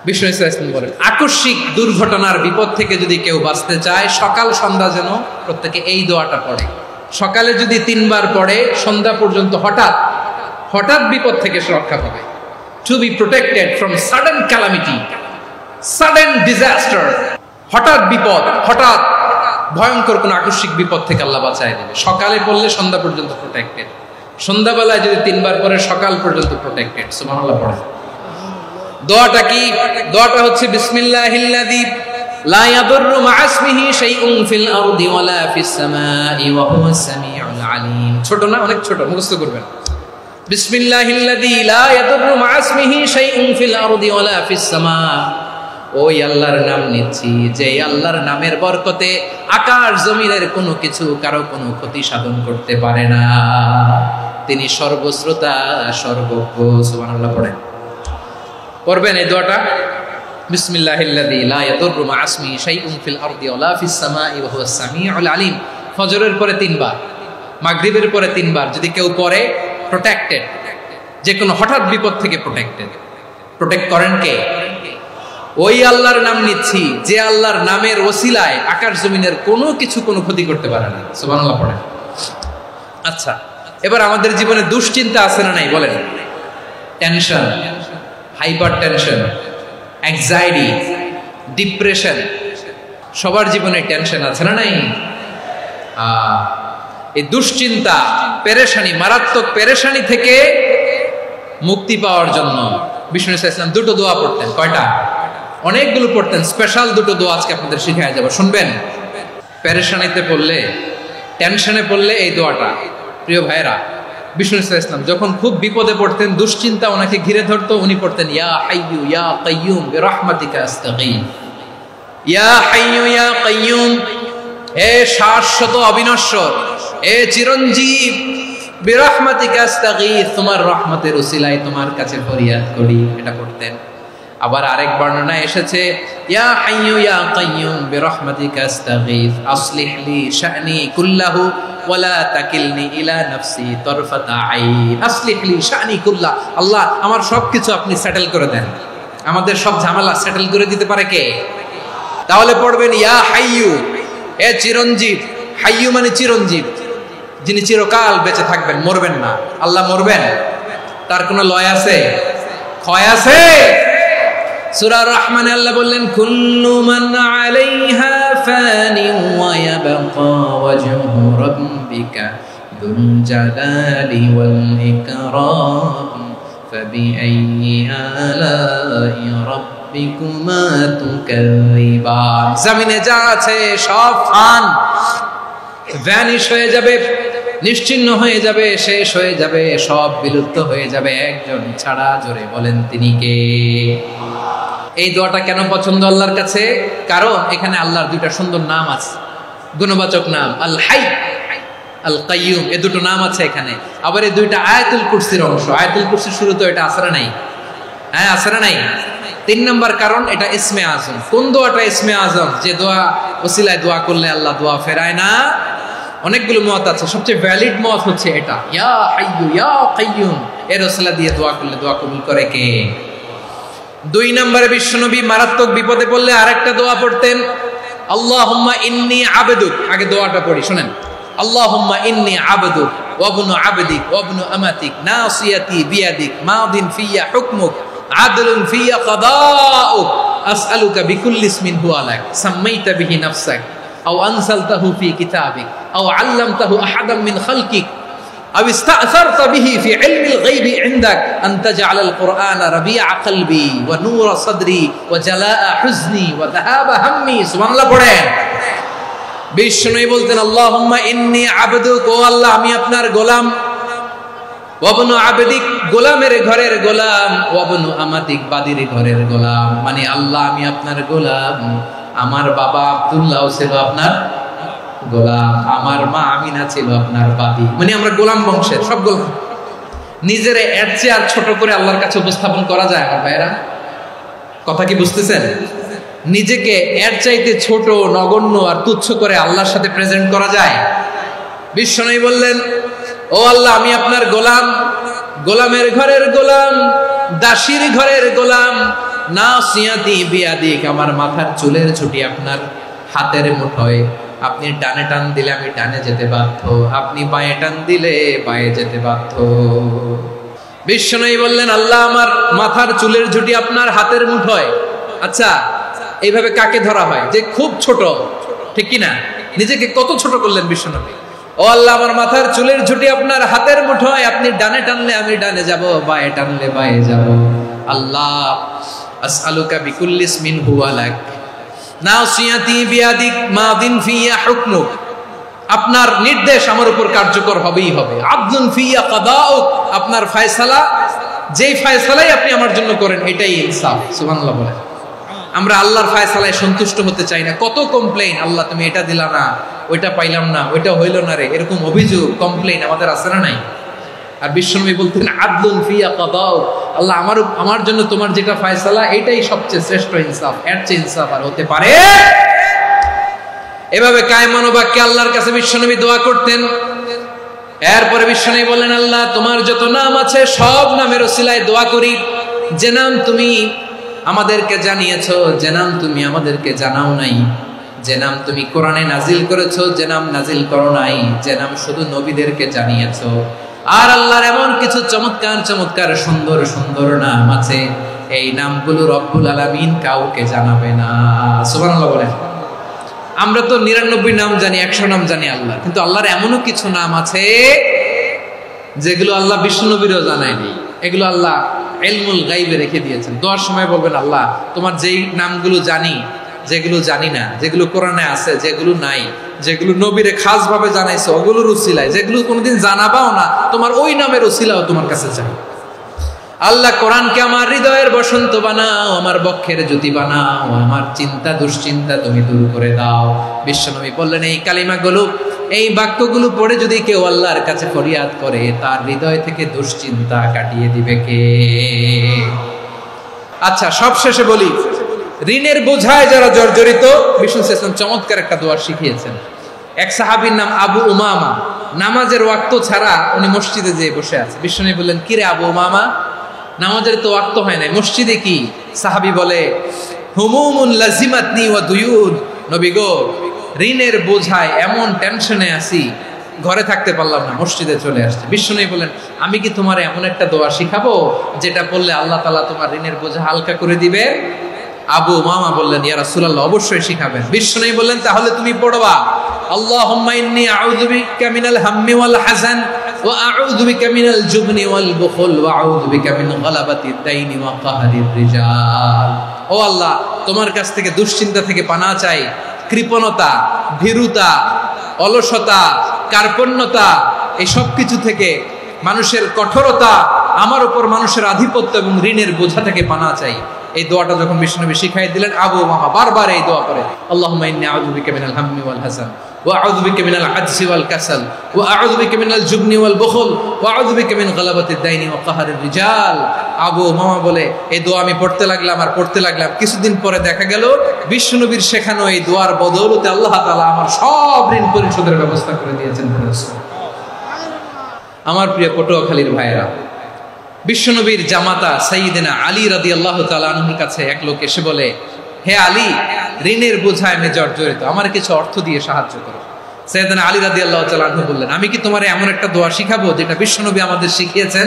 বিষ্ণু ইসলাম বলেন, আকস্মিক দুর্ঘটনার বিপদ থেকে যদি কেউ বাঁচতে চায়, সকাল সন্ধ্যা যেন প্রত্যেকে এই দোয়াটা পড়ে। সকালে যদি 3 বার পড়ে, সন্ধ্যা পর্যন্ত হঠাৎ বিপদ থেকে সে রক্ষা পাবে। To be protected from sudden calamity, sudden disaster, হঠাৎ বিপদ, হঠাৎ ভয়ঙ্কর কোন আকস্মিক বিপদ থেকে আল্লাহ বাঁচায় দেবে। সকালে পড়লে সন্ধ্যা পর্যন্ত প্রোটেক্টেড, সন্ধ্যাবেলায় যদি 3 বার পরে সকাল পর্যন্ত প্রোটেক্টেড। সুবহানাল্লাহ পড়ে। দোয়াটা কি? দোয়াটা হচ্ছে বিসমিল্লাহিল্লাযী লা ইয়াদুররু মা'a ইসমিহি শাইউন ফিল আরদি ওয়ালা ফিস সামাই ওয়া হুয়াস সামিউল আলীম। ছোট না? অনেক ছোট, মুখস্থ করবেন। বিসমিল্লাহিল্লাযী লা ইয়াদুররু মা'a ইসমিহি শাইউন ফিল আরদি ওয়ালা ফিস সামা। ওই আল্লাহর নাম নিচ্ছি, যে আল্লাহর নামের বরকতে আকাশ জমিনের কোনো কিছু কারো কোনো ক্ষতি সাধন করতে পারে না। তিনি সর্বশ্রোতা, সর্বজ্ঞ। সুবহানাল্লাহ পড়েন। পড়বেন এই দোয়াটা, বিসমিল্লাহিল্লাযী লা ইয়াদুররু মা'a ইসমিহি শাইউন ফিল আরদি ওয়ালা ফিস সামাই ওয়া হুয়াস সামিউল আলীম। ফজরের পরে 3 বার, মাগরিবের পরে 3 বার যদি কেউ পড়ে প্রোটেক্টেড, যে কোনো হঠাৎ বিপদ থেকে প্রোটেক্টেড। প্রোটেক্ট করেন কে? ওই আল্লাহর নাম নিচ্ছি যে আল্লাহর নামের ওসিলায় আকাশ জমিনের কোনো কিছু কোনো ক্ষতি করতে পারে না। সুবহানাল্লাহ পড়েন। আচ্ছা, এবার আমাদের জীবনে দুশ্চিন্তা আছে না নাই বলেন? Tension, hyper tension, anxiety, depression, সবার জীবনে টেনশন আছে না নাই? এই দুশ্চিন্তা, পেরেশানি, মারাত্মক পেরেশানি থেকে মুক্তি পাওয়ার জন্য বিষ্ণু ইসলাম দুটো দোয়া পড়তেন। কয়টা? অনেকগুলো পড়তেন। স্পেশাল দুটো দোয়া আজকে আপনাদের শিখায় যাব, শুনবেন। পেরেশানিতে পড়লে, টেনশনে পড়লে এই দোয়াটা, প্রিয় ভাইরা, বিষ্ণু ইসলাম যখন খুব বিপদে পড়তেন, দুশ্চিন্তা ওনাকে ঘিরে ধরতো, উনি পড়তেন ইয়া হাইয়ু ইয়া কাইয়ুম বিরহমাতিকা আস্তাগীথ। ইয়া হাইয়ু ইয়া কাইয়ুম, হে শাশ্বত অবিনশ্বর, হে চিরঞ্জীব, বিরহমাতিকা আস্তাগীথ, তোমার রহমতের উসিলায় তোমার কাছে ফরিয়াদ করি। এটা পড়তেন। আবার আরেক বর্ণনায় এসেছে ইয়া হাইয়ু ইয়া কাইয়ুম বিরহমাতিকা আস্তাগীথ আসলিহ লি শা'নি কুল্লাহু ওয়ালা তাকিলনি ইলা নাফসি তারফাতা আইন। আসলিহ লি শা'নি কুল্লাহ, আল্লাহ আমার সবকিছু আপনি সেটেল করে দেন। আমাদের সব ঝামেলা সেটেল করে দিতে পারে কে? তাহলে পড়বেন ইয়া হাইয়ু, এ চিরঞ্জীব। হাইয়ু মানে চিরঞ্জীব, যিনি চিরকাল বেঁচে থাকবেন, মরবেন না। আল্লাহ মরবেন? তার কোনো লয় আছে? ক্ষয় আছে? সূরা রহমানে আল্লাহ বললেন কুল্লু মান আলাইহা ফানি ওয়া ইয়াবকা ওয়াজহু রাব্বিকা যুল জালালি ওয়াল ইকরাম ফাবিআইয়ি আলাই রাব্বিকুমা তুকাযিবান। জমিনে যা আছে সব ফান, ভ্যানিশ হয়ে যাবে, নিশ্চিহ্ন হয়ে যাবে, শেষ হয়ে যাবে, সব বিলুপ্ত হয়ে যাবে একজন ছাড়া। জোরে বলেন তিনি কে? এই দোয়াটা কেন পছন্দ আল্লাহর কাছে? কারণ এখানে আল্লাহর দুইটা সুন্দর নাম আছে, গুণবাচক নাম, আল হাই, আল কাইয়ুম, এই দুটো নাম আছে এখানে। আবার এই দুইটা আয়াতুল কুরসির অংশ। আয়াতুল কুরসির শুরু তো এটা আসরা নাই? হ্যাঁ, আসরা নাই। 3 নম্বর কারণ, এটা ইসমে আজম। কোন দোয়াটা ইসমে আজম? যে দোয়া ওসিলায় দোয়া করলে আল্লাহ দোয়া ফেরায় না। অনেকগুলো মত আছে, সবচেয়ে ভ্যালিড মত হচ্ছে এটা, ইয়া হাইয়ু ইয়া কাইয়ুম, এর ওসিলা দিয়ে দোয়া করলে দোয়া কবুল করে কে? 2 নম্বরে বিশ্বনবী মারাত্মক বিপদে পড়লে আরেকটা দোয়া পড়তেন, আল্লাহুম্মা ইন্নী আবদুক। আগে দোয়াটা পড়ি, শুনেন। আল্লাহুম্মা ইন্নী আবদুক ওয়া ইবনু আবদিক ওয়া ইবনু আমাতিক নাসিয়াতি বিয়াদিক মাদিন ফিয়া হুকমুক আদলুন ফিয়া কাদাউক আসআলুকা বিকুল্লি ইসমিন হুয়া লাক সাম্মাইতা বিহি নাফসাক আও আনসালতাহু ফি কিতাবিক আও আল্লামতাহু আহাদাম মিন খালকিক আও ইস্তা'সারতা বিহি ফি ইলমিল গায়বি ইনদাক আন তাজআলাল কুরআনা রাবিআ কলবি ওয়া নূরা সাদরি ওয়া জালাআ হুজনি ওয়া যাহাবা হাম্মি। সুবহানাল্লাহ পড়েন। বিষ্ণু বলতেন আল্লাহুম্মা ইন্নী আবদুক, ও আল্লাহ আমি আপনার গোলাম, ওয়া ইবনু আবদিক, গোলামের ঘরের গোলাম, ওয়া ইবনু আমাতিক, বাদির ঘরের গোলাম। মানে আল্লাহ আমি আপনার গোলাম, আমার বাবা আব্দুল্লাহ ছিল আপনার গোলাম, আমার মা আমিনা ছিল আপনার বাদী। মানে আমরা গোলাম বংশের, সব গোলাম। নিজেরে এর চেয়ে আর ছোট করে আল্লাহর কাছে উপস্থাপন করা যায় আমার ভাইরা? কথা কি বুঝতেছেন? নিজেকে এর চাইতে ছোট, নগণ্য আর তুচ্ছ করে আল্লাহর সাথে প্রেজেন্ট করা যায়? বিষ্ণু বললেন ও আল্লাহ আমি আপনার গোলাম, গোলামের ঘরের গোলাম, দাসীর ঘরের গোলাম, নাসিয়াতি বিয়াদিক, আমার মাথার চুলের ছুটি আপনার হাতের মুঠোয়। আপনি ডানে টান দিলে আমি ডানে যেতে বাধ্য, আপনি বাঁয়ে টান দিলে বাঁয়ে যেতে বাধ্য। বিষ্ণু বললেন আল্লাহ আমার মাথার চুলের ঝুঁটি আপনার হাতের মুঠোয়। আচ্ছা, এইভাবে কাকে ধরা হয়? যে খুব ছোট, ঠিক কিনা? নিজেকে কত ছোট করলেন বিশ্বনবী। ও আল্লাহ আমার মাথার চুলের ঝুঁটি আপনার হাতের মুঠোয়, আপনি ডানে টানলে আমি ডানে যাব, বাঁয়ে টানলে বাঁয়ে যাব। আল্লাহ আসআলুকা বিকুল্লি ইসমিন হুয়া লাক নাসিয়াতি বিয়াদিক মাদিন ফিয়া হুকমুক, আপনার নির্দেশ আমার উপর কার্যকর হবেই হবে। আদলুন ফিয়া কাদাউক, আপনার ফয়সালা, যেই ফয়সালাই আপনি আমার জন্য করেন এটাই ইনসাফ। সুবহানাল্লাহ বলেন। আমরা আল্লাহর ফয়সালায় সন্তুষ্ট হতে চাই না। কত কমপ্লেইন, আল্লাহ তুমি এটা দিলা না, ওইটা পাইলাম না, ওইটা হইল না রে, এরকম অভিযোগ, কমপ্লেইন আমাদের আছে না নাই? আর বিশ্বনবী বলতেন আদলুন ফিয়া কাদাউক, আল্লাহ আমার জন্য তোমার যেটা ফয়সালা এটাই সবচেয়ে শ্রেষ্ঠ ইনসাফ, এর চেয়ে ইনসাফ আর হতে পারে? এভাবে কায়মান বাক্যে আল্লাহর কাছে বিশ্বনবী দোয়া করতেন। এরপরে বিশ্বনবী বললেন, আল্লাহ তোমার যত নাম আছে সব নামের ওসিলায় দোয়া করি, যে নাম তুমি আমাদেরকে জানিয়েছো, যে নাম তুমি আমাদেরকে জানাও নাই, যে নাম তুমি কোরআনে নাজিল করেছো, যে নাম নাজিল করো নাই, যে নাম শুধু নবীদেরকে জানিয়েছো। আর আল্লাহর এমন কিছু চমৎকার চমৎকার সুন্দর সুন্দর নাম আছে, এই নামগুলো রব্বুল আলামিন কাউকে জানাবে না। সুবহানাল্লাহ বলেন। আমরা তো 99 নাম জানি, 100 নাম জানি আল্লাহ, কিন্তু আল্লাহর এমনও কিছু নাম আছে যেগুলো আল্লাহ বিষ্ণুনবীরও জানায়নি। এগুলো আল্লাহ ইলমুল গায়বে রেখে দিয়েছেন। দোয়ার সময় বলবেন, আল্লাহ তোমার যেই নামগুলো জানি, যেগুলো জানি না, যেগুলো কোরআনে আছে, যেগুলো নাই, যেগুলো নবীরে খাস ভাবে জানাইছো ওগুলোর উসিলায়, যেগুলো কোনোদিন জানাবাও না তোমার ওই নামের উসিলাও তোমার কাছে চাই। আল্লাহ কোরআনকে আমার হৃদয়ের বসন্ত বানাও, আমার বক্ষের জ্যোতি বানাও, আমার চিন্তা দুশ্চিন্তা তুমি দূর করে দাও। বিশ্বনবী বললেন, এই কালিমাগুলো, এই বাক্যগুলো পড়ে যদি কেউ আল্লাহর কাছে ফরিয়াদ করে, তার হৃদয় থেকে দুশ্চিন্তা কাটিয়ে দিবে কে? আচ্ছা, সব শেষে বলি, ঋণের বোঝায় যারা জর্জরিত, বিষ্ণু ইসলাম চমৎকার একটা দোয়া শিখিয়েছেন। এক সাহাবীর নাম আবু উমামা, নামাজের ওয়াক্ত ছাড়া উনি মসজিদে যেয়ে বসে আছে। বিষ্ণু বললেন, কি রে আবু উমামা, নামাজের তো ওয়াক্ত হয় না, মসজিদে কি? সাহাবী বলে, হুমুমুন লাজিমাতনি ওয়া দুয়ুদ, নবী গো ঋণের বোঝায় এমন টেনশনে আছি, ঘরে থাকতে পারলাম না, মসজিদে চলে আসছে। বিষ্ণু বললেন, আমি কি তোমার এমন একটা দোয়া শিখাবো যেটা পড়লে আল্লাহ তাআলা তোমার ঋণের বোঝা হালকা করে দিবে? আবু উমামা বললেন, ইয়া রাসূলুল্লাহ অবশ্যই শিখাবেন। বিষ্ণু বললেন, তাহলে তুমি পড়বা, আল্লাহুম্মা ইন্নী আউযু বিকা মিনাল হাম্মি ওয়াল হাযান ওয়া আউযু বিকা মিনাল জুবনি ওয়াল বুখল ওয়া আউযু বিকা মিন গালাবাতিদ দাইনি ওয়া কাহরির রিজাল। ও আল্লাহ, তোমার কাছ থেকে দুশ্চিন্তা থেকে পানাহ চাই, কৃপণতা, ভীরুতা, অলসতা, কার্পণ্যতা, এই সব কিছু থেকে, মানুষের কঠোরতা, আমার উপর মানুষের আধিপত্য এবং ঋণের বোঝা থেকে পানাহ চাই। এই দোয়াটা যখন বিষ্ণুনবী শিখাই দিলেন, আবু উমামা বারবার এই দোয়া করে, আল্লাহুম্মা ইন্নী আউযু বিকা মিনাল হাম্মি ওয়াল হাযান ওয়া আউযু বিকা মিনাল আজজি ওয়াল কাসাল ওয়া আউযু বিকা মিনাল জুবনি ওয়াল বুখল ওয়া আউযু বিকা মিন গালাবাতিদ দাইনি ওয়া কাহরির রিজাল। আবু উমামা বলে, এই দোয়া আমি পড়তে লাগলাম আর পড়তে লাগলাম, কিছুদিন পরে দেখা গেল বিষ্ণুনবীর শেখানো এই দোয়ার বদৌলতে আল্লাহ তাআলা আমার সব ঋণ পরিশোধের ব্যবস্থা করে দিয়েছেন। আমার প্রিয় পটুয়াখালীর ভাইয়েরা, বিশ্বনবীর জামাতা সাইয়্যিদিনা আলী রাদিয়াল্লাহু তাআলা আনহুর কাছে এক লোক এসে বলে, হে আলী, ঋণের বোঝায় আমি জর্জরিত, আমার কিছু অর্থ দিয়ে সাহায্য করো। সাইয়্যিদিনা আলী রাদিয়াল্লাহু তাআলা আনহু বললেন, আমি কি তোমারে এমন একটা দোয়া শিখাবো যেটা বিশ্বনবী আমাদের শিখিয়েছেন?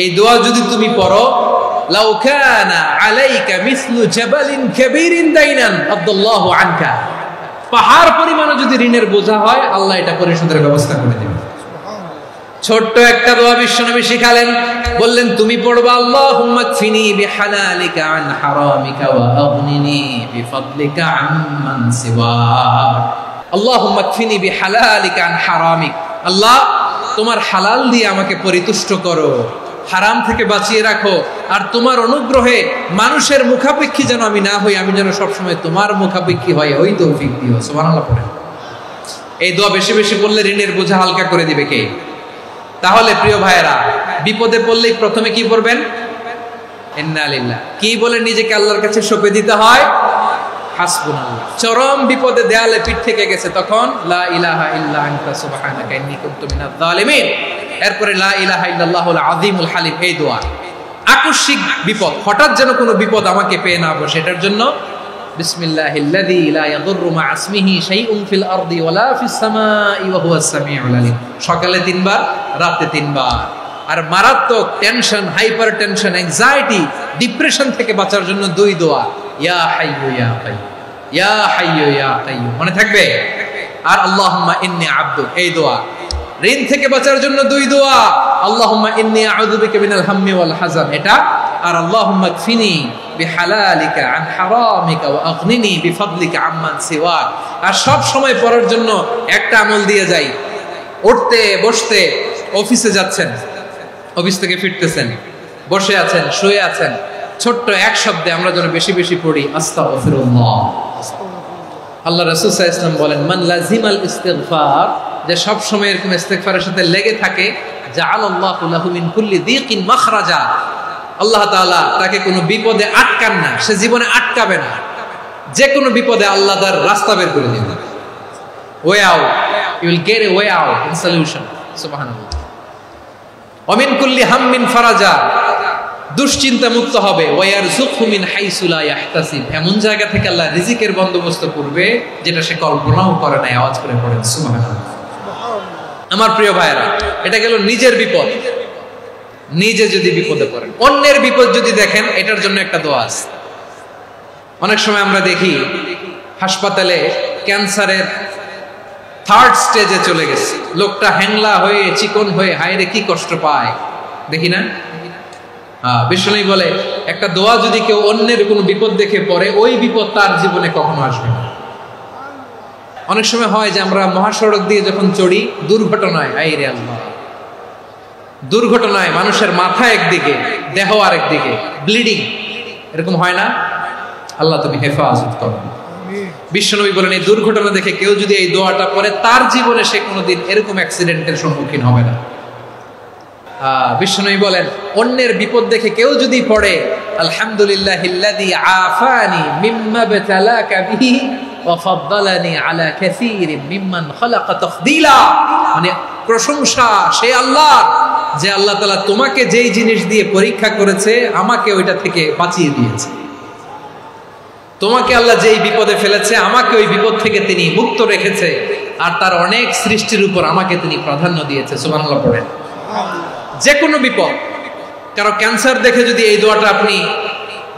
এই দোয়া যদি তুমি পড়ো, লাউ কানা আলাইকা মিসলু জাবালিন কাবীরিন দাইনান আদাল্লাহু আনকা, পাহাড় পরিমাণে যদি ঋণের বোঝা হয়, আল্লাহ এটা পরিশোধের ব্যবস্থা করে দেবেন। ছোট্ট একটা দোয়া বিশ্বনবী শিখালেন, বললেন তুমি পড়বা, আল্লাহুম্মা কফিনি বিহালালিকা আন হারামিকা ওয়া আগনিনি বিফাদলিকা আম্মান সিওয়াক। আল্লাহুম্মা কফিনি বিহালালিকা আন হারামিক, আল্লাহ তোমার হালাল দিয়ে আমাকে পরিতুষ্ট করো, হারাম থেকে বাঁচিয়ে রাখো, আর তোমার অনুগ্রহে মানুষের মুখাপেক্ষী যেন আমি না হই, আমি যেন সবসময় তোমার মুখাপেক্ষী হই, ওই তৌফিক দিও। সুবহানাল্লাহ পড়েন। এই দোয়া বেশি বেশি পড়লে ঋণের বোঝা হালকা করে দিবে কে? তাহলে প্রিয় ভাইয়েরা, বিপদে পড়লেই প্রথমে কি পড়বেন? ইন্না লিল্লাহ। কি বলে নিজেকে আল্লাহর কাছে সঁপে দিতে হয়? হাসবুনাল্লাহ। চরম বিপদে দেয়ালে পিঠ থেকে গেছে, তখন লা ইলাহা ইল্লা আনতা সুবহানাকা ইন্নী কুনতু মিনাজ জালিমিন। এরপরে লা ইলাহা ইল্লাল্লাহুল আযীমুল হালিম, এই দোয়া। আকস্মিক বিপদ, হঠাৎ যেন কোনো বিপদ আমাকে পেয়ে না বসে, এটার জন্য বিসমিল্লাহিল্লাযী লা ইয়াদুররু মা ইসমিহি শাইউন ফিল আরদি ওয়ালা ফিস সামাই ওয়া হুয়াস সামিউল আলিম। সকালে 3 বার, রাতে 3 বার। আর মারাত্মক tension, hyper tension, anxiety, depression থেকে বাঁচার জন্য 2 দোয়া, ইয়া হাইয়্যু ইয়া কাইয়্যুম, ইয়া হাইয়্যু ইয়া কাইয়্যুম, মনে থাকবে? আর আল্লাহুম্মা ইন্নী আবদুক, এই দোয়া। ঋণ থেকে বাঁচার জন্য 2 দোয়া, আল্লাহুম্মা ইন্নী আউযু বিকা মিনাল হাম্মি ওয়াল হাযান, এটা। আর আল্লাহুম্মা কফিনি বিহালালিকা আন হারামিকা ওয়া আগনিনি বিফাদলিকা আম্মান সিওয়াক। আর সব সময় পড়ার জন্য একটা আমল দিয়ে যাই, উঠতে বসতে, অফিসে যাচ্ছেন, অফিস থেকে ফিরতেছেন, বসে আছেন, শুয়ে আছেন, ছোট্ট এক শব্দে আমরা যেন বেশি বেশি পড়ি, আস্তাগফিরুল্লাহ। আল্লাহ রাসূল সাল্লাল্লাহু আলাইহি ওয়াসাল্লাম বলেন, মান লাজিমাল ইস্তিগফার, যে সব সময় এরকম ইস্তিগফারের সাথে লেগে থাকে, জাআলাল্লাহু লাহু মিন কুল্লি দীকিন মাখরাজা, আল্লাহ তাআলা তাকে কোনো বিপদে আটকান না, সে জীবনে আটকাবে না, যে কোনো বিপদে আল্লাহ তার রাস্তা বের করে দিবেন। Way out, you will get a way out in solution. সুবহানাল্লাহ। ওমিন কুল্লি হাম্মিন ফারাজা, দুশ্চিন্তা মুক্ত হবে। ওয়ারযুকহু মিন হাইসু লা ইয়াহতাসিব, এমন জায়গা থেকে আল্লাহ রিজিকের বন্দোবস্ত করবে যেটা সে কল্পনাও করে না। আওয়াজ করে পড়েন সুবহানাল্লাহ। আমার প্রিয় ভাইরা, এটা গেল নিজের বিপদ। নিজে যদি বিপদে পড়েন, অন্যের বিপদ যদি দেখেন, এটার জন্য একটা দোয়া আছে। অনেক সময় আমরা দেখি হাসপাতালে ক্যান্সারের 3rd স্টেজে চলে গেছে, লোকটা হ্যাংলা হয়ে চিকন হয়ে হায়রে কি কষ্ট পায়, দেখি না? বিশ্বনবী বলে একটা দোয়া যদি কেউ অন্যের কোনো বিপদ দেখে পড়ে, ওই বিপদ তার জীবনে কখনো আসবে না। অনেক সময় হয় যে আমরা মহাসড়ক দিয়ে যখন চড়ি, দুর্ঘটনায়, আইরে আল্লাহ, দুর্ঘটনায় মানুষের মাথা একদিকে, দেহ আরেক দিকে, ব্লিডিং, এরকম হয় না? আল্লাহ তুমি হেফাজত করো। বিশ্বনবী বলেন এই দুর্ঘটনা দেখে কেউ যদি এই দোয়াটা পড়ে, তার জীবনে সে কোনোদিন এরকম অ্যাক্সিডেন্টের সম্মুখীন হবে না। বিশ্বনবী বলেন অন্যের বিপদ দেখে কেউ যদি পড়ে, আলহামদুলিল্লাহিল্লাযী আফানি মিম্মা বাতালাকা বিহি ওয়া ফাদ্দালানি আলা কাসীরিন মিম্মান খালাকা তাফদীলা, মানে প্রশংসা সে আল্লাহ, যে আল্লাহ তাআলা তোমাকে যেই জিনিস দিয়ে পরীক্ষা করেছে, আমাকে ওইটা থেকে বাঁচিয়ে দিয়েছে। তোমাকে আল্লাহ যেই বিপদে ফেলেছে, আমাকে ওই বিপদ থেকে তিনি মুক্ত রেখেছে, আর তার অনেক সৃষ্টির উপর আমাকে তিনি প্রাধান্য দিয়েছে। সুবহানাল্লাহ পড়েন। যে কোনো বিপদ, কারো ক্যান্সার দেখে যদি এই দোয়াটা আপনি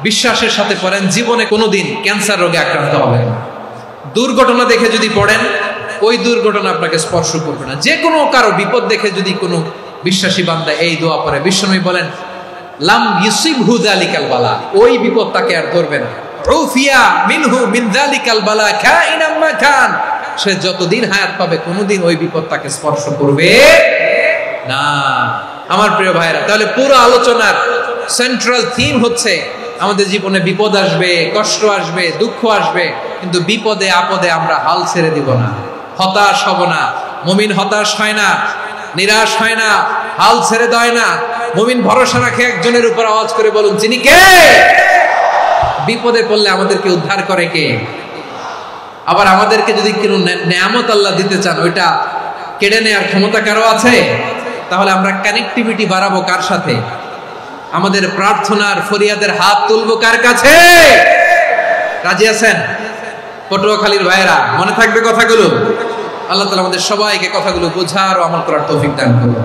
বিশ্বাসের সাথে পড়েন, জীবনে কোনোদিন ক্যান্সার রোগে আক্রান্ত হবেন না। দুর্ঘটনা দেখে যদি পড়েন, ওই দুর্ঘটনা আপনাকে স্পর্শ করবে না। যে কোনো কারো বিপদ দেখে যদি কোনো বিশ্বাসী বান্দা এই দোয়া পড়ে, বিশ্বনবী বলেন লাম ইউসিবহু যালিকাল বালা, ওই বিপদ তাকে আর ধরবে না। উফিয়া মিনহু মিন যালিকাল বালা কাইনাম মা কান, সে যতদিন হায়াত পাবে কোনোদিন ওই বিপদ তাকে স্পর্শ করবে না। আমার প্রিয় ভাইরা, তাহলে পুরো আলোচনার সেন্ট্রাল থিম হচ্ছে আমাদের জীবনে বিপদ আসবে, কষ্ট আসবে, দুঃখ আসবে, কিন্তু বিপদে আপদে আমরা হাল ছেড়ে দিব না, হতাশ হব না। মুমিন হতাশ হয় না, নিরাশ হয় না, হাল ছেড়ে দেয় না। মুমিন ভরসা রাখে একজনের উপর। আওয়াজ করে বলুন, যিনি কে? বিপদে পড়লে আমাদেরকে উদ্ধার করে কে? আবার আমাদেরকে যদি কোনো নেয়ামত আল্লাহ দিতে চান, ওইটা কেড়ে নেওয়ার ক্ষমতা কারো আছে? তাহলে আমরা কানেক্টিভিটি বাড়াবো কার সাথে? আমাদের প্রার্থনার ফরিয়াদের হাত তুলবো কার কাছে? রাজি আছেন? পটুয়াখালীর ভাইয়েরা, মনে থাকবে কথাগুলো? আল্লাহ তাআলা আমাদের সবাইকে কথাগুলো বোঝার ও আমল করার তৌফিক দান করুন।